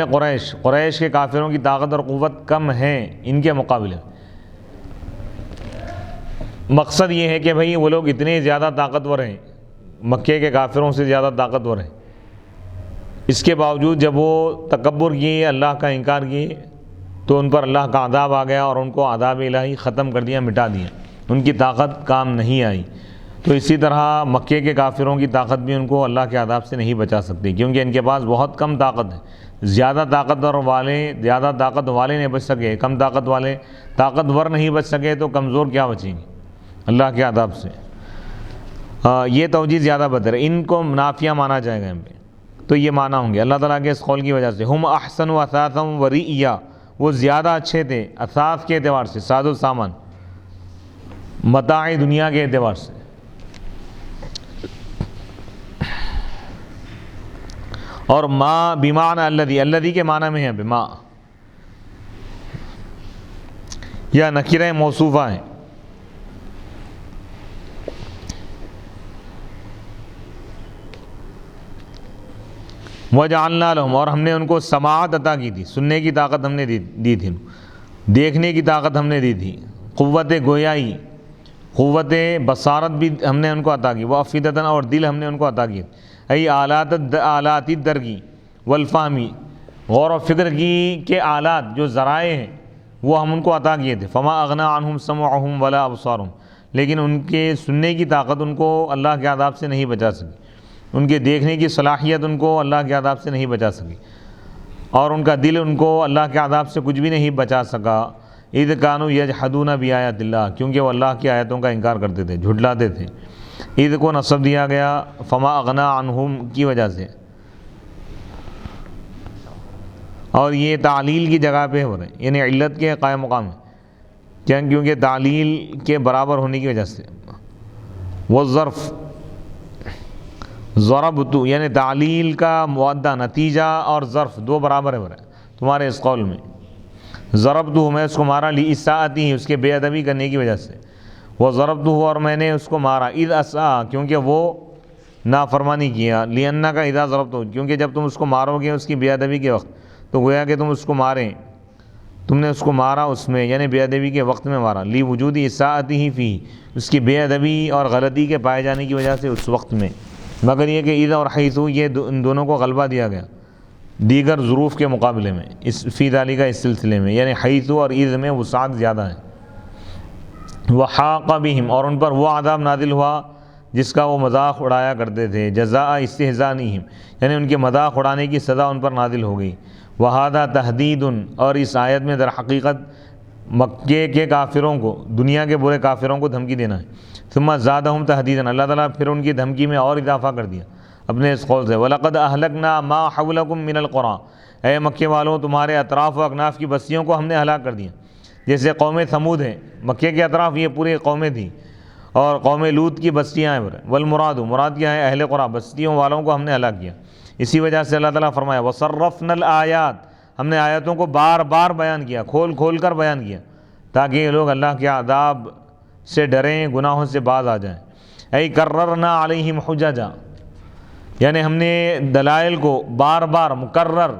قریش کے کافروں کی طاقت اور قوت کم ہے ان کے مقابلے۔ مقصد یہ ہے کہ بھئی وہ لوگ اتنے زیادہ طاقتور ہیں، مکے کے کافروں سے زیادہ طاقتور ہیں، اس کے باوجود جب وہ تکبر کیے، اللہ کا انکار کیے، تو ان پر اللہ کا عذاب آ گیا اور ان کو عذاب الہی ختم کر دیا، مٹا دیا، ان کی طاقت کام نہیں آئی۔ تو اسی طرح مکے کے کافروں کی طاقت بھی ان کو اللہ کے عذاب سے نہیں بچا سکتی، کیونکہ ان کے پاس بہت کم طاقت ہے۔ زیادہ طاقت والے نہیں بچ سکے، کم طاقتور نہیں بچ سکے، تو کمزور کیا بچیں گے اللہ کے عذاب سے۔ یہ توجیہ زیادہ بہتر ہے، ان کو نافیہ مانا جائے گا یہاں پہ، تو یہ معنی ہوں گے اللہ تعالیٰ کے اس قول کی وجہ سے۔ ہم احسن و اثاثا و رئیا، وہ زیادہ اچھے تھے اثاث کے اعتبار سے، ساز و سامان، متاع دنیا کے اعتبار سے۔ اور ما بمعنی الذی کے معنی میں ہے بما، یا نکرہ موصوفہ ہے۔ وَجَعَلْنَا لَهُمْ، اور ہم نے ان کو سماعت عطا کی تھی، سننے کی طاقت ہم نے دی تھی، دیکھنے کی طاقت ہم نے دی تھی، قوت گویائی، قوت بصارت بھی ہم نے ان کو عطا کی، وَأَفْئِدَةً، اور دل ہم نے ان کو عطا کی، ای آلات الدرکی والفہمی، غور و فکر کی کے آلات جو ذرائع ہیں وہ ہم ان کو عطا کیے تھے۔ فما اغنی عنہم سمعہم ولا ابصارہم، لیکن ان کے سننے کی طاقت ان کو اللہ کے عذاب سے نہیں بچا سکی، ان کے دیکھنے کی صلاحیت ان کو اللہ کے عذاب سے نہیں بچا سکی، اور ان کا دل ان کو اللہ کے عذاب سے کچھ بھی نہیں بچا سکا۔ اذ کانوا یجحدون بآیات اللہ، کیونکہ وہ اللہ کی آیتوں کا انکار کرتے تھے، جھٹلاتے تھے۔ اذ کو نصب دیا گیا فما اغنی عنہم کی وجہ سے، اور یہ تعلیل کی جگہ پہ ہو رہے ہیں، یعنی علت کے قائم مقام ہے، کیونکہ تعلیل کے برابر ہونے کی وجہ سے۔ والظرف ضربتو، یعنی تعلیل کا معدہ نتیجہ اور ظرف دو برابر ہے تمہارے اس قول میں۔ ضربتو، میں اس کو مارا، لإساءتہ، اس کے بے ادبی کرنے کی وجہ سے، وضربتہ، اور میں نے اس کو مارا، اذ اساء، کیونکہ وہ نافرمانی کیا، لأنک اذا ضربتہ، کیونکہ جب تم اس کو مارو گے اس کی بے ادبی کے وقت، تو گویا کہ تم اس کو ماریں، تم نے اس کو مارا اس میں، یعنی بے ادبی کے وقت میں مارا، لوجود اساءتہ فیہ، اس کی بے ادبی اور غلطی کے پائے جانے کی وجہ سے اس وقت میں۔ مگر یہ کہ اذ اور حیث، یہ ان دونوں کو غلبہ دیا گیا دیگر ظروف کے مقابلے میں، اس فی ذالک اس سلسلے میں، یعنی حیث اور اذ میں وسعت زیادہ ہے۔ وحاق بہم، اور ان پر وہ عذاب نازل ہوا جس کا وہ مذاق اڑایا کرتے تھے، جزاء استہزائہم، یعنی ان کے مذاق اڑانے کی سزا ان پر نازل ہو گئی۔ وہذا تحدید، اور اس آیت میں در حقیقت مکے کے کافروں کو، دنیا کے برے کافروں کو دھمکی دینا ہے۔ ثم زادہم تحدیدا، اللہ تعالیٰ پھر ان کی دھمکی میں اور اضافہ کر دیا اپنے اس قول سے۔ وَلَقَدْ أَهْلَكْنَا مَا حَوْلَكُم مِّنَ الْقُرَىٰ، اے مکے والوں تمہارے اطراف و اکناف کی بستیوں کو ہم نے ہلاک کر دیا، جیسے قوم ثمود ہے، مکے کے اطراف یہ پوری قومیں تھیں، اور قوم لوط کی بستیاں ہیں. والمراد مراد کیا ہے؟ اہل قرآن، بستیوں والوں کو ہم نے ہلاک کیا. اسی وجہ سے اللہ تعالیٰ فرمایا وصرفنا الآیات، ہم نے آیتوں کو بار بار بیان کیا، کھول کھول کر بیان کیا، تاکہ یہ لوگ اللہ کے عذاب سے ڈریں، گناہوں سے باز آ جائیں. ای کررنا علیہم حججا، یعنی ہم نے دلائل کو بار بار مکرر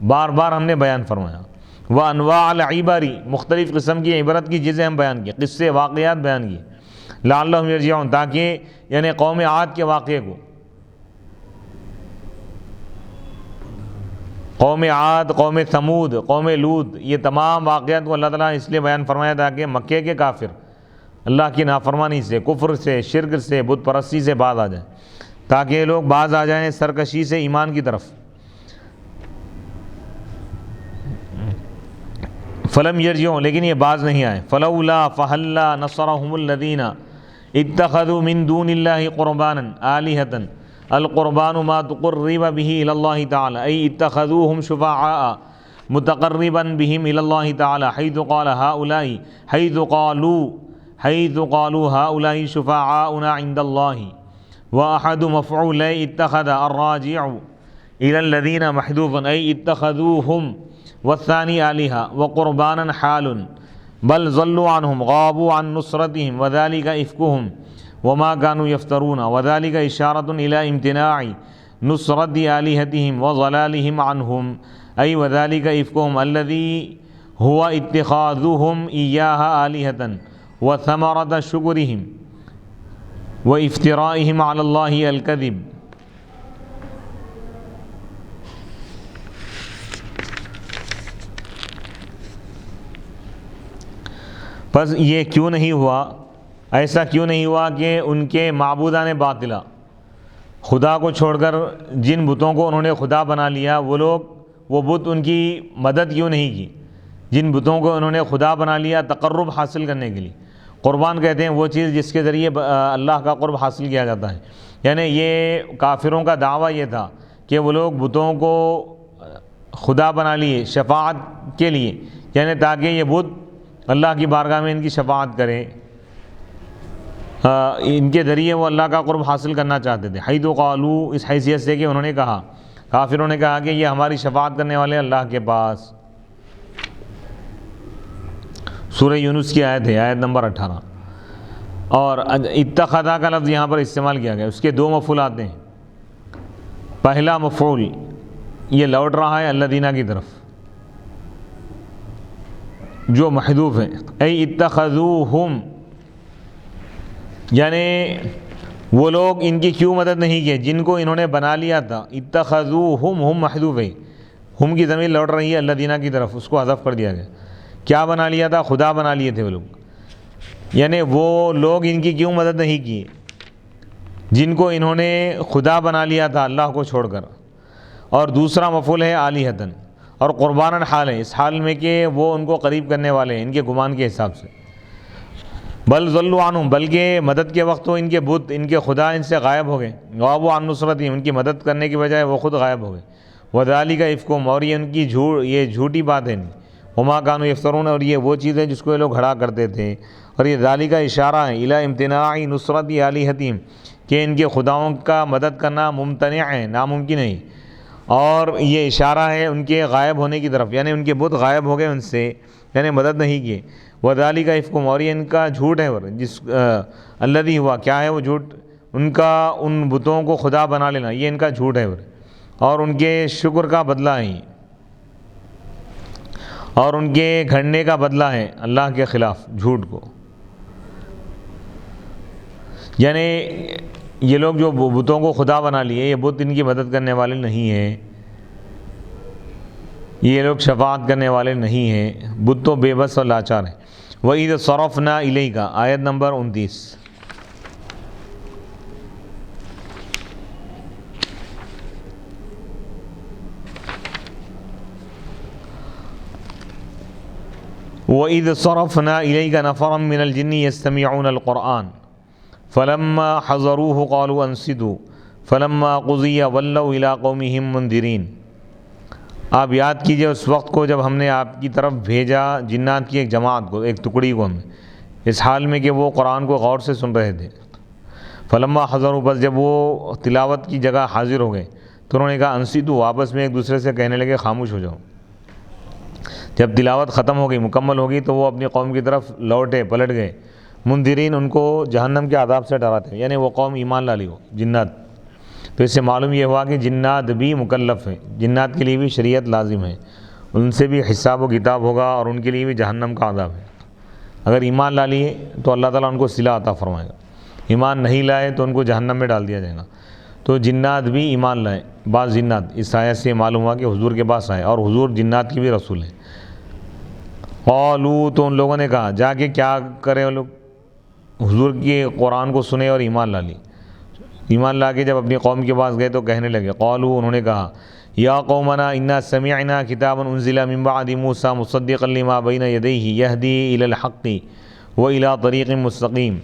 بار بار ہم نے بیان فرمایا. وانواع العبر، مختلف قسم کی عبرت کی چیزیں ہم بیان کی، قصے واقعات بیان کیے. لعلہم یرجعون، تاکہ یعنی قوم عاد کے واقعے کو، قوم عاد، قوم ثمود، قوم لوط، یہ تمام واقعات کو اللہ تعالیٰ نے اس لیے بیان فرمایا تاکہ مکے کے کافر اللہ کی نافرمانی سے، کفر سے، شرک سے، بت پرستی سے باز آ جائیں، تاکہ یہ لوگ باز آ جائیں سرکشی سے ایمان کی طرف. فلم یرجعون، لیکن یہ باز نہیں آئے. فلولا فہلا نصرہم الذین اتخذوا من دون اللہ قربانا آلہۃ القربان ما تقرب به الى الله تعالی ای اتخذوهم شفعاء متقربا بهم الى الله تعالی حيث قالوا هؤلاء شفعاؤنا عند الله واحد مفعول اتخذ الراجع الى الذين محذوفا ای اتخذوهم والثاني آلهة وقربانا حال بل ضلوا عنهم غابوا عن نصرتهم وذلك إفكهم وما كانوا يفترون وذلك إشارة إلى امتناع نصرة آلهتهم وضلالهم عنهم أي وذلك إفكهم الذي هو اتخاذهم إياها آلهة وثمرة شكرهم وافترائهم على الله الكذب. پس یہ کیوں نہیں ہوا، ایسا کیوں نہیں ہوا کہ ان کے معبودان باطلہ، خدا کو چھوڑ کر جن بتوں کو انہوں نے خدا بنا لیا، وہ لوگ، وہ بت ان کی مدد کیوں نہیں کی؟ جن بتوں کو انہوں نے خدا بنا لیا تقرب حاصل کرنے کے لیے. قربان کہتے ہیں وہ چیز جس کے ذریعے اللہ کا قرب حاصل کیا جاتا ہے. یعنی یہ کافروں کا دعویٰ یہ تھا کہ وہ لوگ بتوں کو خدا بنا لیے شفاعت کے لیے، یعنی تاکہ یہ بت اللہ کی بارگاہ میں ان کی شفاعت کریں، ان کے ذریعے وہ اللہ کا قرب حاصل کرنا چاہتے تھے. حیث قالوا، اس حیثیت سے کہ انہوں نے کہا، کافروں نے کہا کہ یہ ہماری شفاعت کرنے والے اللہ کے پاس. سورہ یونس کی آیت ہے، آیت نمبر 18. اور اتخذا کا لفظ یہاں پر استعمال کیا گیا، اس کے دو مفعول آتے ہیں. پہلا مفعول یہ لوٹ رہا ہے الذین کی طرف جو محذوف ہے، ای اتخذوہم، یعنی وہ لوگ ان کی کیوں مدد نہیں کی جن کو انہوں نے بنا لیا تھا. اتخذوہم، ہم محذوف ہے، ہم کی ضمیر لوٹ رہی ہے الذین کی طرف، اس کو حذف کر دیا گیا. کیا بنا لیا تھا؟ خدا بنا لیے تھے وہ لوگ، یعنی وہ لوگ ان کی کیوں مدد نہیں کی جن کو انہوں نے خدا بنا لیا تھا اللہ کو چھوڑ کر. اور دوسرا مفعول ہے آلہۃ، اور قرباناً حال ہے، اس حال میں کہ وہ ان کو قریب کرنے والے ہیں ان کے گمان کے حساب سے. بل ضلوا عنہم، بلکہ مدد کے وقت تو ان کے بت، ان کے خدا ان سے غائب ہو گئے. غابوا عن نصرتہم، ان کی مدد کرنے کی بجائے وہ خود غائب ہو گئے. وذالک افکہم، اور یہ ان کی یہ جھوٹی بات ہے. وما کانوا یفترون، اور یہ وہ چیز ہے جس کو یہ لوگ گھڑا کرتے تھے. اور یہ ذالک اشارہ ہے الی امتناع نصرت آلہتہم، کہ ان کے خداؤں کا مدد کرنا ممتنع ہے، ناممکن ہے. اور یہ اشارہ ہے ان کے غائب ہونے کی طرف، یعنی ان کے بت غائب ہو گئے ان سے، یعنی مدد نہیں کیے. وذالک افکہم، اور یہ ان کا جھوٹ ہے. جس الذی ہوا، کیا ہے وہ جھوٹ؟ ان کا ان بتوں کو خدا بنا لینا، یہ ان کا جھوٹ ہے، اور ان کے شکر کا بدلہ ہے، اور ان کے گھڑنے کا بدلہ ہے اللہ کے خلاف جھوٹ کو. یعنی یہ لوگ جو بتوں کو خدا بنا لیے، یہ بت ان کی مدد کرنے والے نہیں ہیں، یہ لوگ شفاعت کرنے والے نہیں ہیں، بت تو بے بس اور لاچار ہیں. وَإِذْ صَرَفْنَا إِلَيْكَ، آیت نمبر 29. وَإِذْ صَرَفْنَا إِلَيْكَ نَفَرًا مِّنَ الْجِنِّ يَسْتَمِعُونَ الْقُرْآنَ فَلَمَّا حَضَرُوهُ قَالُوا أَنصِتُوا فَلَمَّا قُضِيَ وَلَّوْا إِلَىٰ قَوْمِهِمْ مُنذِرِينَ. آپ یاد کیجئے اس وقت کو جب ہم نے آپ کی طرف بھیجا جنات کی ایک جماعت کو، ایک ٹکڑی کو ہم نے، اس حال میں کہ وہ قرآن کو غور سے سن رہے تھے۔ فلما حضروا، بس جب وہ تلاوت کی جگہ حاضر ہو گئے تو انہوں نے کہا انصتوا، آپس میں ایک دوسرے سے کہنے لگے خاموش ہو جاؤ۔ جب تلاوت ختم ہو گئی، مکمل ہو گئی، تو وہ اپنی قوم کی طرف لوٹے، پلٹ گئے، منذرین، ان کو جہنم کے عذاب سے ڈراتے ہیں، یعنی وہ قوم ایمان لا لی ہو، جنات۔ تو اس سے معلوم یہ ہوا کہ جنات بھی مکلف ہیں، جنات کے لیے بھی شریعت لازم ہے، ان سے بھی حساب و کتاب ہوگا اور ان کے لیے بھی جہنم کا عذاب ہے۔ اگر ایمان لا لیے تو اللہ تعالیٰ ان کو صلہ عطا فرمائے گا، ایمان نہیں لائے تو ان کو جہنم میں ڈال دیا جائے گا۔ تو جنات بھی ایمان لائے، بعض جنات، اس آیت سے معلوم ہوا کہ حضور کے پاس آئے، اور حضور جنات کی بھی رسول ہیں۔ قالوا، تو ان لوگوں نے کہا، جا کے کیا کرے وہ لوگ، حضور کی قرآن کو سنے اور ایمان لا لی۔ ایمان لا کے جب اپنی قوم کے پاس گئے تو کہنے لگے، قالوا، انہوں نے کہا، یا قومنا انا سمعنا کتابا انزل من بعد موسیٰ مصدقا لما بین یدیہ یہدی الی الحق والی طریق مستقیم۔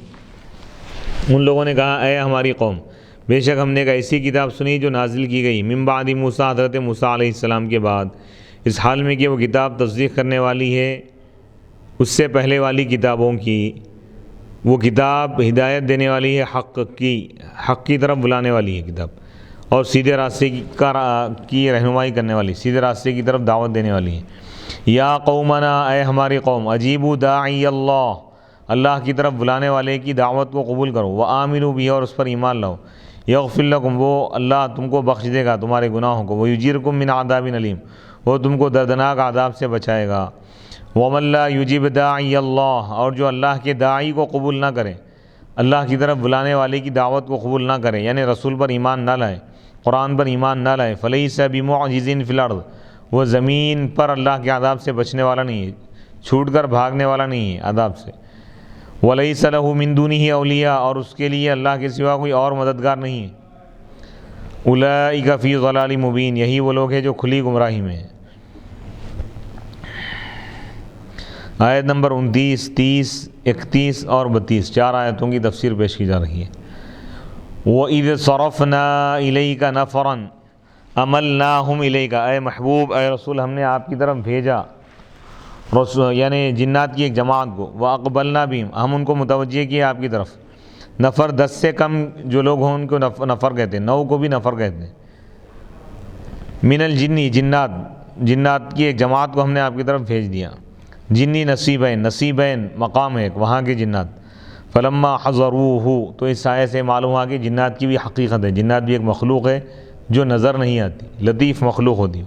ان لوگوں نے کہا، اے ہماری قوم، بے شک ہم نے ایک ایسی کتاب سنی جو نازل کی گئی من بعد موسیٰ، حضرت موسیٰ علیہ السلام کے بعد، اس حال میں کہ وہ کتاب تصدیق کرنے والی ہے اس سے پہلے والی کتابوں کی، وہ کتاب ہدایت دینے والی ہے، حق کی طرف بلانے والی ہے کتاب، اور سیدھے راستے کی رہنمائی کرنے والی، سیدھے راستے کی طرف دعوت دینے والی ہے۔ یا قومنا، اے ہماری قوم، اجیبوا داعی اللہ، اللہ کی طرف بلانے والے کی دعوت کو قبول کرو، وآمنوا بہ، اور اس پر ایمان لاؤ، یغفر لکم، وہ اللہ تم کو بخش دے گا تمہارے گناہوں کو، ویجیرکم من عذاب علیم، وہ تم کو دردناک عذاب سے بچائے گا۔ ومن لا یجیب داعی اللہ، اور جو اللہ کے داعی کو قبول نہ کرے، اللہ کی طرف بلانے والے کی دعوت کو قبول نہ کرے، یعنی رسول پر ایمان نہ لائے، قرآن پر ایمان نہ لائے، فلیس بمعجز فی الارض، وہ زمین پر اللہ کے عذاب سے بچنے والا نہیں ہے، چھوٹ کر بھاگنے والا نہیں ہے عذاب سے۔ ولیس لہ من دونہ اولیاء، اور اس کے لیے اللہ کے سوا کوئی اور مددگار نہیں ہے۔ اولئک فی ضلال مبین، یہی وہ لوگ ہیں جو کھلی گمراہی میں ہیں۔ آیت نمبر 29، 30، 31 اور 32، 4 آیتوں کی تفسیر پیش کی جا رہی ہے۔ وَإِذْ صَرَفْنَا إِلَيْكَ نَفَرًا أَمَلْنَاهُمْ إِلَيْكَ، اے محبوب، اے رسول، ہم نے آپ کی طرف بھیجا یعنی جنات کی ایک جماعت کو، وَأَقْبَلْنَا بِهِمْ، ہم ان کو متوجہ کیے آپ کی طرف۔ نفر، 10 سے کم جو لوگ ہوں ان کو نفر کہتے ہیں، 9 کو بھی نفر کہتے ہیں۔ من الجنی، جنات کی ایک جماعت کو ہم نے آپ کی طرف بھیج دیا۔ جنی نصیبین مقام ہے وہاں کے جنات۔ فلما حضروہ، تو اس آیے سے معلوم ہوا کہ جنات کی بھی حقیقت ہے، جنات بھی ایک مخلوق ہے جو نظر نہیں آتی، لطیف مخلوق ہوتی،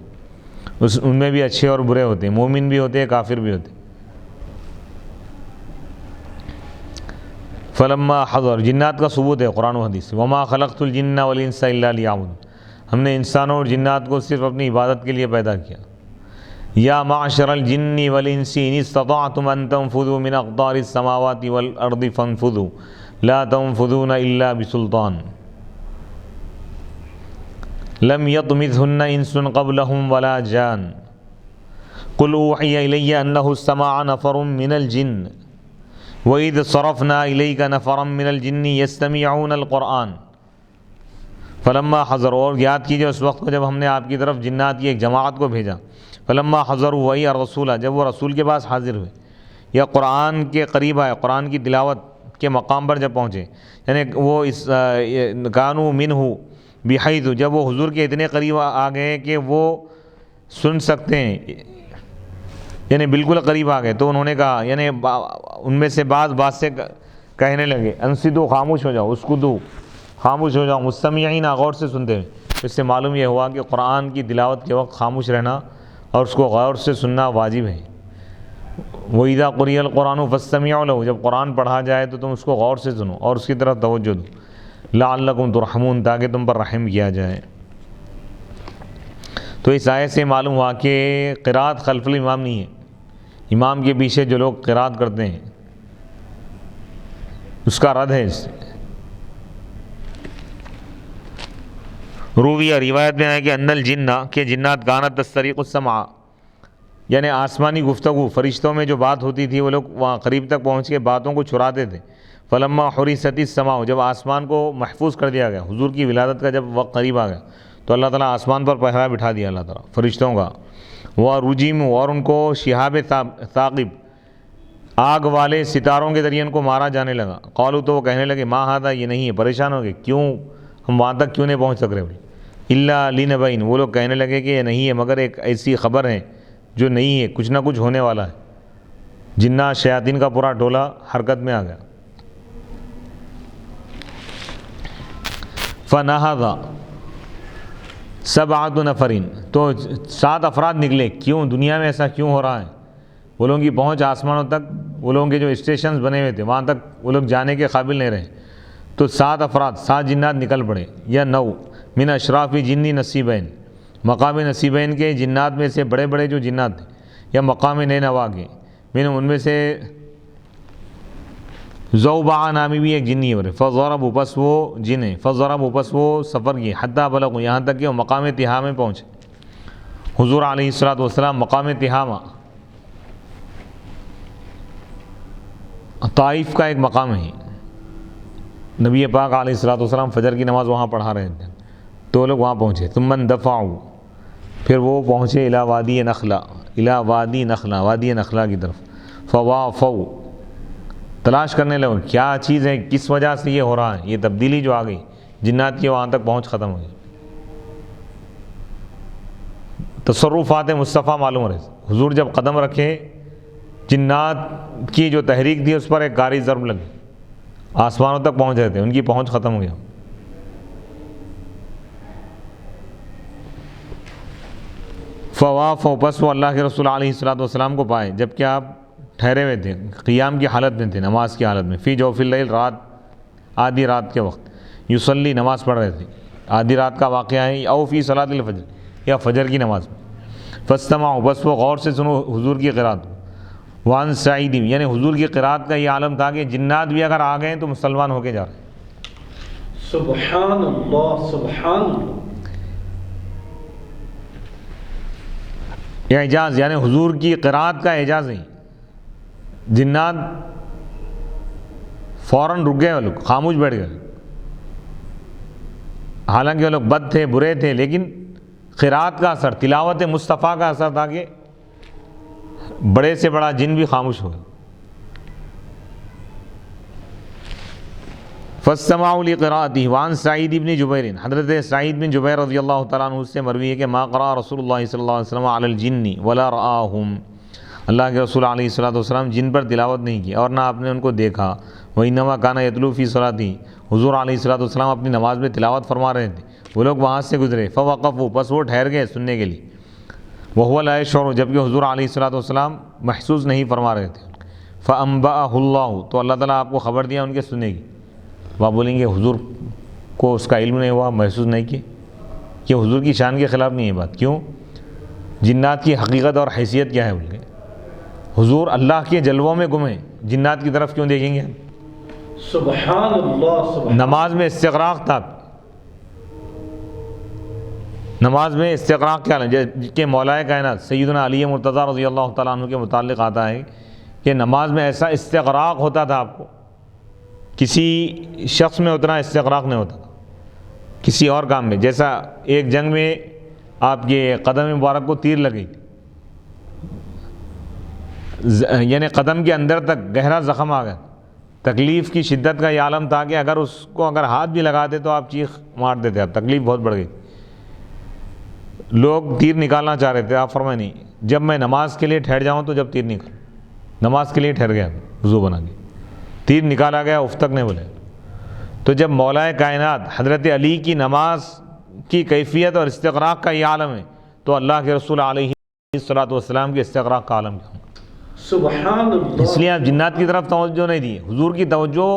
ان میں بھی اچھے اور برے ہوتے ہیں، مومن بھی ہوتے ہیں، کافر بھی ہوتے ہیں۔ فلما حضر، جنات کا ثبوت ہے قرآن و حدیث سے، وما خلقت الجن والانس الا لیعبدون، ہم نے انسانوں اور جنات کو صرف اپنی عبادت کے لیے پیدا کیا۔ یا معشر الجن والانس ان استطعتم ان تنفذوا من اقطار السماوات والارض فانفذوا لا تنفذون الا بسلطان لم يطمثهن انس قبلهم ولا جان قل اوحی الی انہ استمع نفر من الجن وَإِذْ صَرَفْنَا إِلَيْكَ نَفَرًا مِّنَ الْجِنِّ يَسْتَمِعُونَ الْقُرْآنَ فلما حضر، اور یاد کیجئے اس وقت کو جب ہم نے آپ کی طرف جنات کی ایک جماعت کو بھیجا، فلما حضروا وہی الرسول، جب وہ رسول کے پاس حاضر ہوئے یا قرآن کے قریب آئے، قرآن کی تلاوت کے مقام پر جب پہنچے، یعنی وہ اس کانوا منہ بحیث، جب وہ حضور کے اتنے قریب آ گئے کہ وہ سن سکتے ہیں، یعنی بالکل قریب آ گئے، تو انہوں نے کہا، یعنی ان میں سے بعض بات سے کہنے لگے، انصتوا، خاموش ہو جاؤ، اسکتوا، خاموش ہو جاؤ، مستمعین، غور سے سنتے ہیں۔ اس سے معلوم یہ ہوا کہ قرآن کی تلاوت کے وقت خاموش رہنا اور اس کو غور سے سننا واجب ہے۔ وَإِذَا قُرِئَ الْقُرْآنُ فَاسْتَمِعُوا لَهُ، جب قرآن پڑھا جائے تو تم اس کو غور سے سنو اور اس کی طرف توجہ دو، لَعَلَّكُمْ تُرْحَمُونَ، تاکہ تم پر رحم کیا جائے۔ تو اس آیت سے معلوم ہوا کہ قرات خلف الامام نہیں ہے، امام کے پیچھے جو لوگ قرات کرتے ہیں اس کا رد ہے۔ اس سے رویہ، روایت میں ہے کہ ان الجن، کہ جنات کانت تستریق السمع، یعنی آسمانی گفتگو، فرشتوں میں جو بات ہوتی تھی وہ لوگ وہاں قریب تک پہنچ کے باتوں کو چراتے تھے۔ فلما حرست السماء، جب آسمان کو محفوظ کر دیا گیا، حضور کی ولادت کا جب وقت قریب آ گیا تو اللہ تعالیٰ آسمان پر پہرا بٹھا دیا اللہ تعالیٰ فرشتوں کا، وہ رجیم، اور ان کو شہاب ثاقب آگ والے ستاروں کے ذریعے ان کو مارا جانے لگا۔ قالوا تو وہ کہنے لگے ما ھذا، یہ نہیں ہے، پریشان ہو گئے، کیوں ہم وہاں تک کیوں نہیں پہنچ سک رہے بولے۔ الا لنبین، وہ لوگ کہنے لگے کہ یہ نہیں ہے مگر ایک ایسی خبر ہے جو نہیں ہے، کچھ نہ کچھ ہونے والا ہے۔ جنات شیاطین کا پورا ٹولہ حرکت میں آ گیا۔ فنہض سبعۃ نفر، تو 7 افراد نکلے۔ کیوں دنیا میں ایسا کیوں ہو رہا ہے؟ وہ لوگوں کی پہنچ آسمانوں تک، وہ لوگوں کے جو اسٹیشنز بنے ہوئے تھے وہاں تک وہ لوگ جانے کے قابل نہیں رہے، تو 7 افراد 7 جنات نکل پڑے، یا 9 من اشراف جنی نصیبین، مقام نصیبین کے جنات میں سے بڑے بڑے جو جنات تھے، یا مقام نینوا کے، ان میں سے ذوبع نامی بھی ایک جنی ہے، فضربوا، پس وہ جن ہے، فضربوا، پس وہ سفر کیے، حتی بلغوا، یہاں تک کہ وہ مقام طہا میں پہنچے۔ حضور علیہ الصلوۃ والسلام مقام طہامہ طائف کا ایک مقام ہے، نبی پاک علیہ الصلوۃ والسلام فجر کی نماز وہاں پڑھا رہے تھے، تو لوگ وہاں پہنچے۔ ثم اندفعوا، پھر وہ پہنچے الی وادی نخلہ، الی وادی نخلہ، وادی نخلہ کی طرف۔ فوافوا، تلاش کرنے لگے کیا چیز ہے، کس وجہ سے یہ ہو رہا ہے، یہ تبدیلی جو آ گئی جنات کی، وہاں تک پہنچ ختم ہو گئی۔ تصرفات مصطفیٰ معلوم رہے، حضور جب قدم رکھے جنات کی جو تحریک تھی اس پر ایک گاری ضرب لگی، آسمانوں تک پہنچ رہے تھے، ان کی پہنچ ختم ہو گیا۔ فوافوا، پس وہ اللہ کے رسول علیہ الصلوۃ والسلام کو پائے جبکہ آپ ٹھہرے ہوئے تھے، قیام کی حالت میں تھے، نماز کی حالت میں، فی جوف اللیل، رات، آدھی رات کے وقت، یصلی، نماز پڑھ رہے تھے، آدھی رات کا واقعہ ہے، او فی صلاۃ الفجر، یا فجر کی نماز میں۔ فاستمعوا، بس وہ غور سے سنو حضور کی قرات۔ وان سعید، یعنی حضور کی قرات کا یہ عالم تھا کہ جنات بھی اگر آ گئے تو مسلمان ہو کے جا رہے ہیں۔ سبحان اللہ، سبحان اللہ۔ یہ اعجاز، یعنی حضور کی قرات کا اعجاز ہے۔ جنات فوراً رک گئے، وہ لوگ خاموش بیٹھ گئے، حالانکہ وہ لوگ بد تھے، برے تھے، لیکن قرات کا اثر، تلاوت مصطفیٰ کا اثر تھا کہ بڑے سے بڑا جن بھی خاموش ہو گئے۔ فاستمعوا لقراءته وعن سعید بن جبیر، حضرت سعید بن جبیر رضی اللہ تعالیٰ عنہ سے مروی ہے کہ ما قرأ رسول اللہ صلی اللہ علیہ وسلم علی الجن ولا رآہم، اللہ کے رسول علیہ الصلوۃ والسلام جن پر تلاوت نہیں کی اور نہ آپ نے ان کو دیکھا۔ وانما کان یتلو فی صلاتہ، حضور علیہ الصلوۃ والسلام اپنی نماز میں تلاوت فرما رہے تھے، وہ لوگ وہاں سے گزرے، فوقفوا، پس وہ ٹھہر گئے سننے کے لیے، وہو لا یشعر، جبکہ حضور علیہ الصلوۃ والسلام محسوس نہیں فرما رہے تھے۔ فانبأہ اللہ، تو اللہ تعالیٰ آپ کو خبر دیا ان کے سننے کی۔ وہ آپ بولیں گے حضور کو اس کا علم نہیں ہوا، محسوس نہیں کیے، کہ حضور کی شان کے خلاف نہیں ہے بات۔ کیوں؟ جنات کی حقیقت اور حیثیت کیا ہے بول کے، حضور اللہ کے جلووں میں گم ہیں، جنات کی طرف کیوں دیکھیں گے؟ سبحان اللہ، سبحان۔ نماز میں استغراق تھا، نماز میں استغراق کیا ہے کہ مولا کائنات سیدنا علی مرتضیٰ رضی اللہ تعالیٰ عنہ کے متعلق آتا ہے کہ نماز میں ایسا استغراق ہوتا تھا، آپ کو کسی شخص میں اتنا استغراق نہیں ہوتا تھا کسی اور کام میں۔ جیسا ایک جنگ میں آپ کے قدم مبارک کو تیر لگی، یعنی قدم کے اندر تک گہرا زخم آ گیا، تکلیف کی شدت کا یہ عالم تھا کہ اگر اس کو اگر ہاتھ بھی لگاتے تو آپ چیخ مار دیتے، اب تکلیف بہت بڑھ گئی، لوگ تیر نکالنا چاہ رہے تھے، آپ فرمائے نہیں، جب میں نماز کے لیے ٹھہر جاؤں تو جب تیر نکال، نماز کے لیے ٹھہر گیا وضو بنا کے، تیر نکالا گیا، اف تک نہیں بولے۔ تو جب مولا کائنات حضرت علی کی نماز کی کیفیت اور استغراق کا یہ عالم ہے تو اللہ کے رسول علیہ الصلوۃ والسلام کے استغراق کا عالم کیا ہوگا؟ سبحان اللہ۔ اس لیے آپ جنات کی طرف توجہ نہیں دی، حضور کی توجہ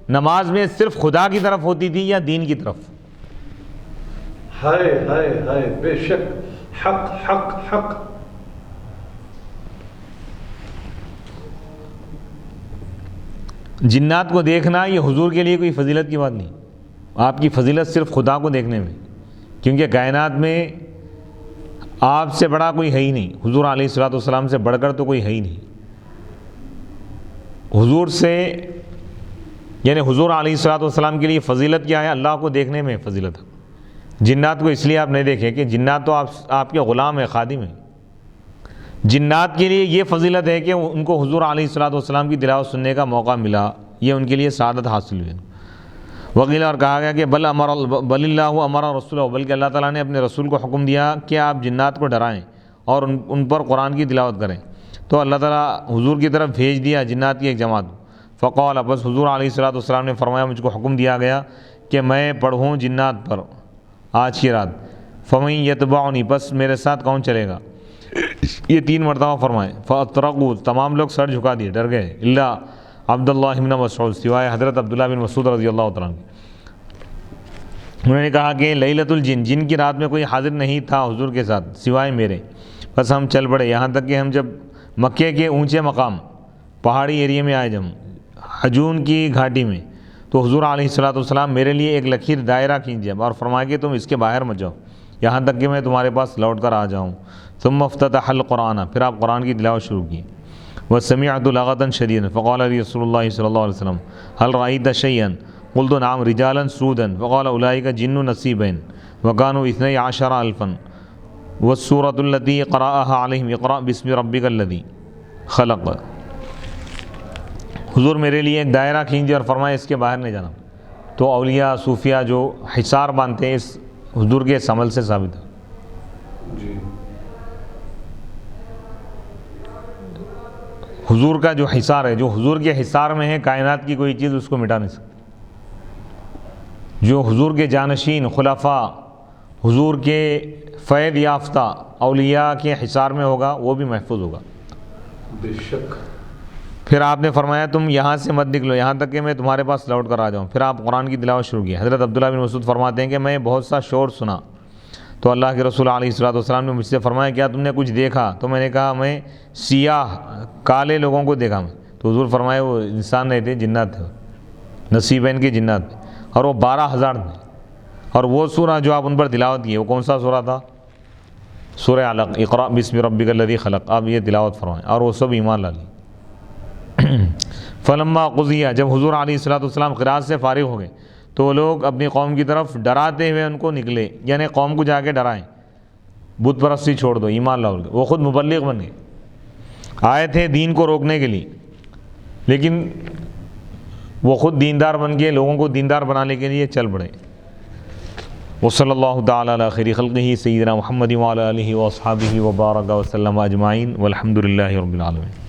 نماز میں صرف خدا کی طرف ہوتی تھی یا دین کی طرف؟ ہائے ہائے ہائے، بے شک، حق حق حق۔ جنات کو دیکھنا یہ حضور کے لیے کوئی فضیلت کی بات نہیں، آپ کی فضیلت صرف خدا کو دیکھنے میں، کیونکہ کائنات میں آپ سے بڑا کوئی ہے ہی نہیں، حضور علیہ الصلوۃ والسلام سے بڑھ کر تو کوئی ہے ہی نہیں۔ حضور سے یعنی حضور علیہ الصلوۃ والسلام کے لیے فضیلت کیا ہے؟ اللہ کو دیکھنے میں فضیلت ہے۔ جنات کو اس لیے آپ نہیں دیکھیں کہ جنات تو آپ کے غلام ہیں، خادم ہیں، جنات کے لیے یہ فضیلت ہے کہ ان کو حضور علیہ الصلوۃ والسلام کی تلاوت سننے کا موقع ملا، یہ ان کے لیے سعادت حاصل ہوئی۔ وقیل، اور کہا گیا کہ بل اللہ امر رسولہ، بلکہ اللہ تعالیٰ نے اپنے رسول کو حکم دیا کہ آپ جنات کو ڈرائیں اور ان پر قرآن کی تلاوت کریں، تو اللہ تعالیٰ حضور کی طرف بھیج دیا جنات کی ایک جماعت۔ فقال، بس حضور علیہ الصلوۃ والسلام نے فرمایا، مجھ کو حکم دیا گیا کہ میں پڑھوں جنات پر آج کی رات۔ فمن یتبعنی، بس میرے ساتھ کون چلے گا؟ یہ 3 مرتبہ فرمائے۔ فاطرقوا، تمام لوگ سر جھکا دیے، ڈر گئے۔ الا عبداللہ بن مسعود، سوائے حضرت عبداللہ بن مسعود رضی اللہ تعالیٰ عنہ۔ انہوں نے کہا کہ لیلۃ الجن، جن کی رات میں کوئی حاضر نہیں تھا حضور کے ساتھ سوائے میرے، بس ہم چل پڑے، یہاں تک کہ ہم جب مکے کے اونچے مقام پہاڑی ایریے میں آئے، جب حجون کی گھاٹی میں، تو حضور علیہ الصلوۃ والسلام میرے لیے ایک لکیر دائرہ کھینچے اور فرمایا کہ تم اس کے باہر مت جاؤ یہاں تک کہ میں تمہارے پاس لوٹ کر آ جاؤں۔ ثم افتتح القرآن، پھر آپ قرآن کی تلاوت شروع کی۔ وسمعت لغتا شدیدا فقال لي رسول الله صلی اللہ علیہ وسلم هل رأيت شيئا؟ قلت نعم، رجالا سودا، فقال اولئك جن نصیبین وكانوا 12,000 والسورة التي قرأها عليهم اقرأ باسم ربك الذي خلق۔ حضور میرے لیے ایک دائرہ کھینچے اور فرمایا اس کے باہر نہیں جانا۔ تو اولیاء صوفیہ جو حصار باندھتے ہیں، اس حضور کے اس عمل سے ثابت ہے۔ جی حضور کا جو حصار ہے، جو حضور کے حصار میں ہے، کائنات کی کوئی چیز اس کو مٹا نہیں سکتی۔ جو حضور کے جانشین خلفاء، حضور کے فیض یافتہ اولیاء کے حصار میں ہوگا، وہ بھی محفوظ ہوگا۔ بے شک۔ پھر آپ نے فرمایا تم یہاں سے مت نکلو یہاں تک کہ میں تمہارے پاس لوٹ کر آ جاؤں۔ پھر آپ قرآن کی تلاوت شروع کی۔ حضرت عبداللہ بن مسعود فرماتے ہیں کہ میں بہت سا شور سنا، تو اللہ کے رسول علیہ الصلوۃ والسلام نے مجھ سے فرمایا کیا تم نے کچھ دیکھا؟ تو میں نے کہا میں سیاہ کالے لوگوں کو دیکھا میں۔ تو حضور فرمائے وہ انسان نہیں تھے، جنات تھے، نصیبین کے جنات تھے، اور وہ 12,000 تھے۔ اور وہ سورہ جو آپ ان پر تلاوت کی وہ کون سا سورہ تھا؟ سورہ علق، اقرأ باسم ربک الذی خلق، آپ یہ تلاوت فرمائیں، اور وہ سب ایمان لا لی۔ فلما قضیہ، جب حضور علیہ الصلوۃ والسلام قرات سے فارغ ہو گئے تو وہ لوگ اپنی قوم کی طرف ڈراتے ہوئے ان کو نکلے، یعنی قوم کو جا کے ڈرائیں، بت پرستی چھوڑ دو، ایمان لاؤ۔ وہ خود مبلغ بن گئے، آئے تھے دین کو روکنے کے لیے، لیکن وہ خود دیندار بن کے لوگوں کو دیندار بنانے کے لیے چل پڑے۔ وصلی اللہ تعالی علی خیر خلقہ سیدنا محمد وعلی آلہ واصحابہ وبارک وسلم اجمعین والحمد للہ رب العالمین۔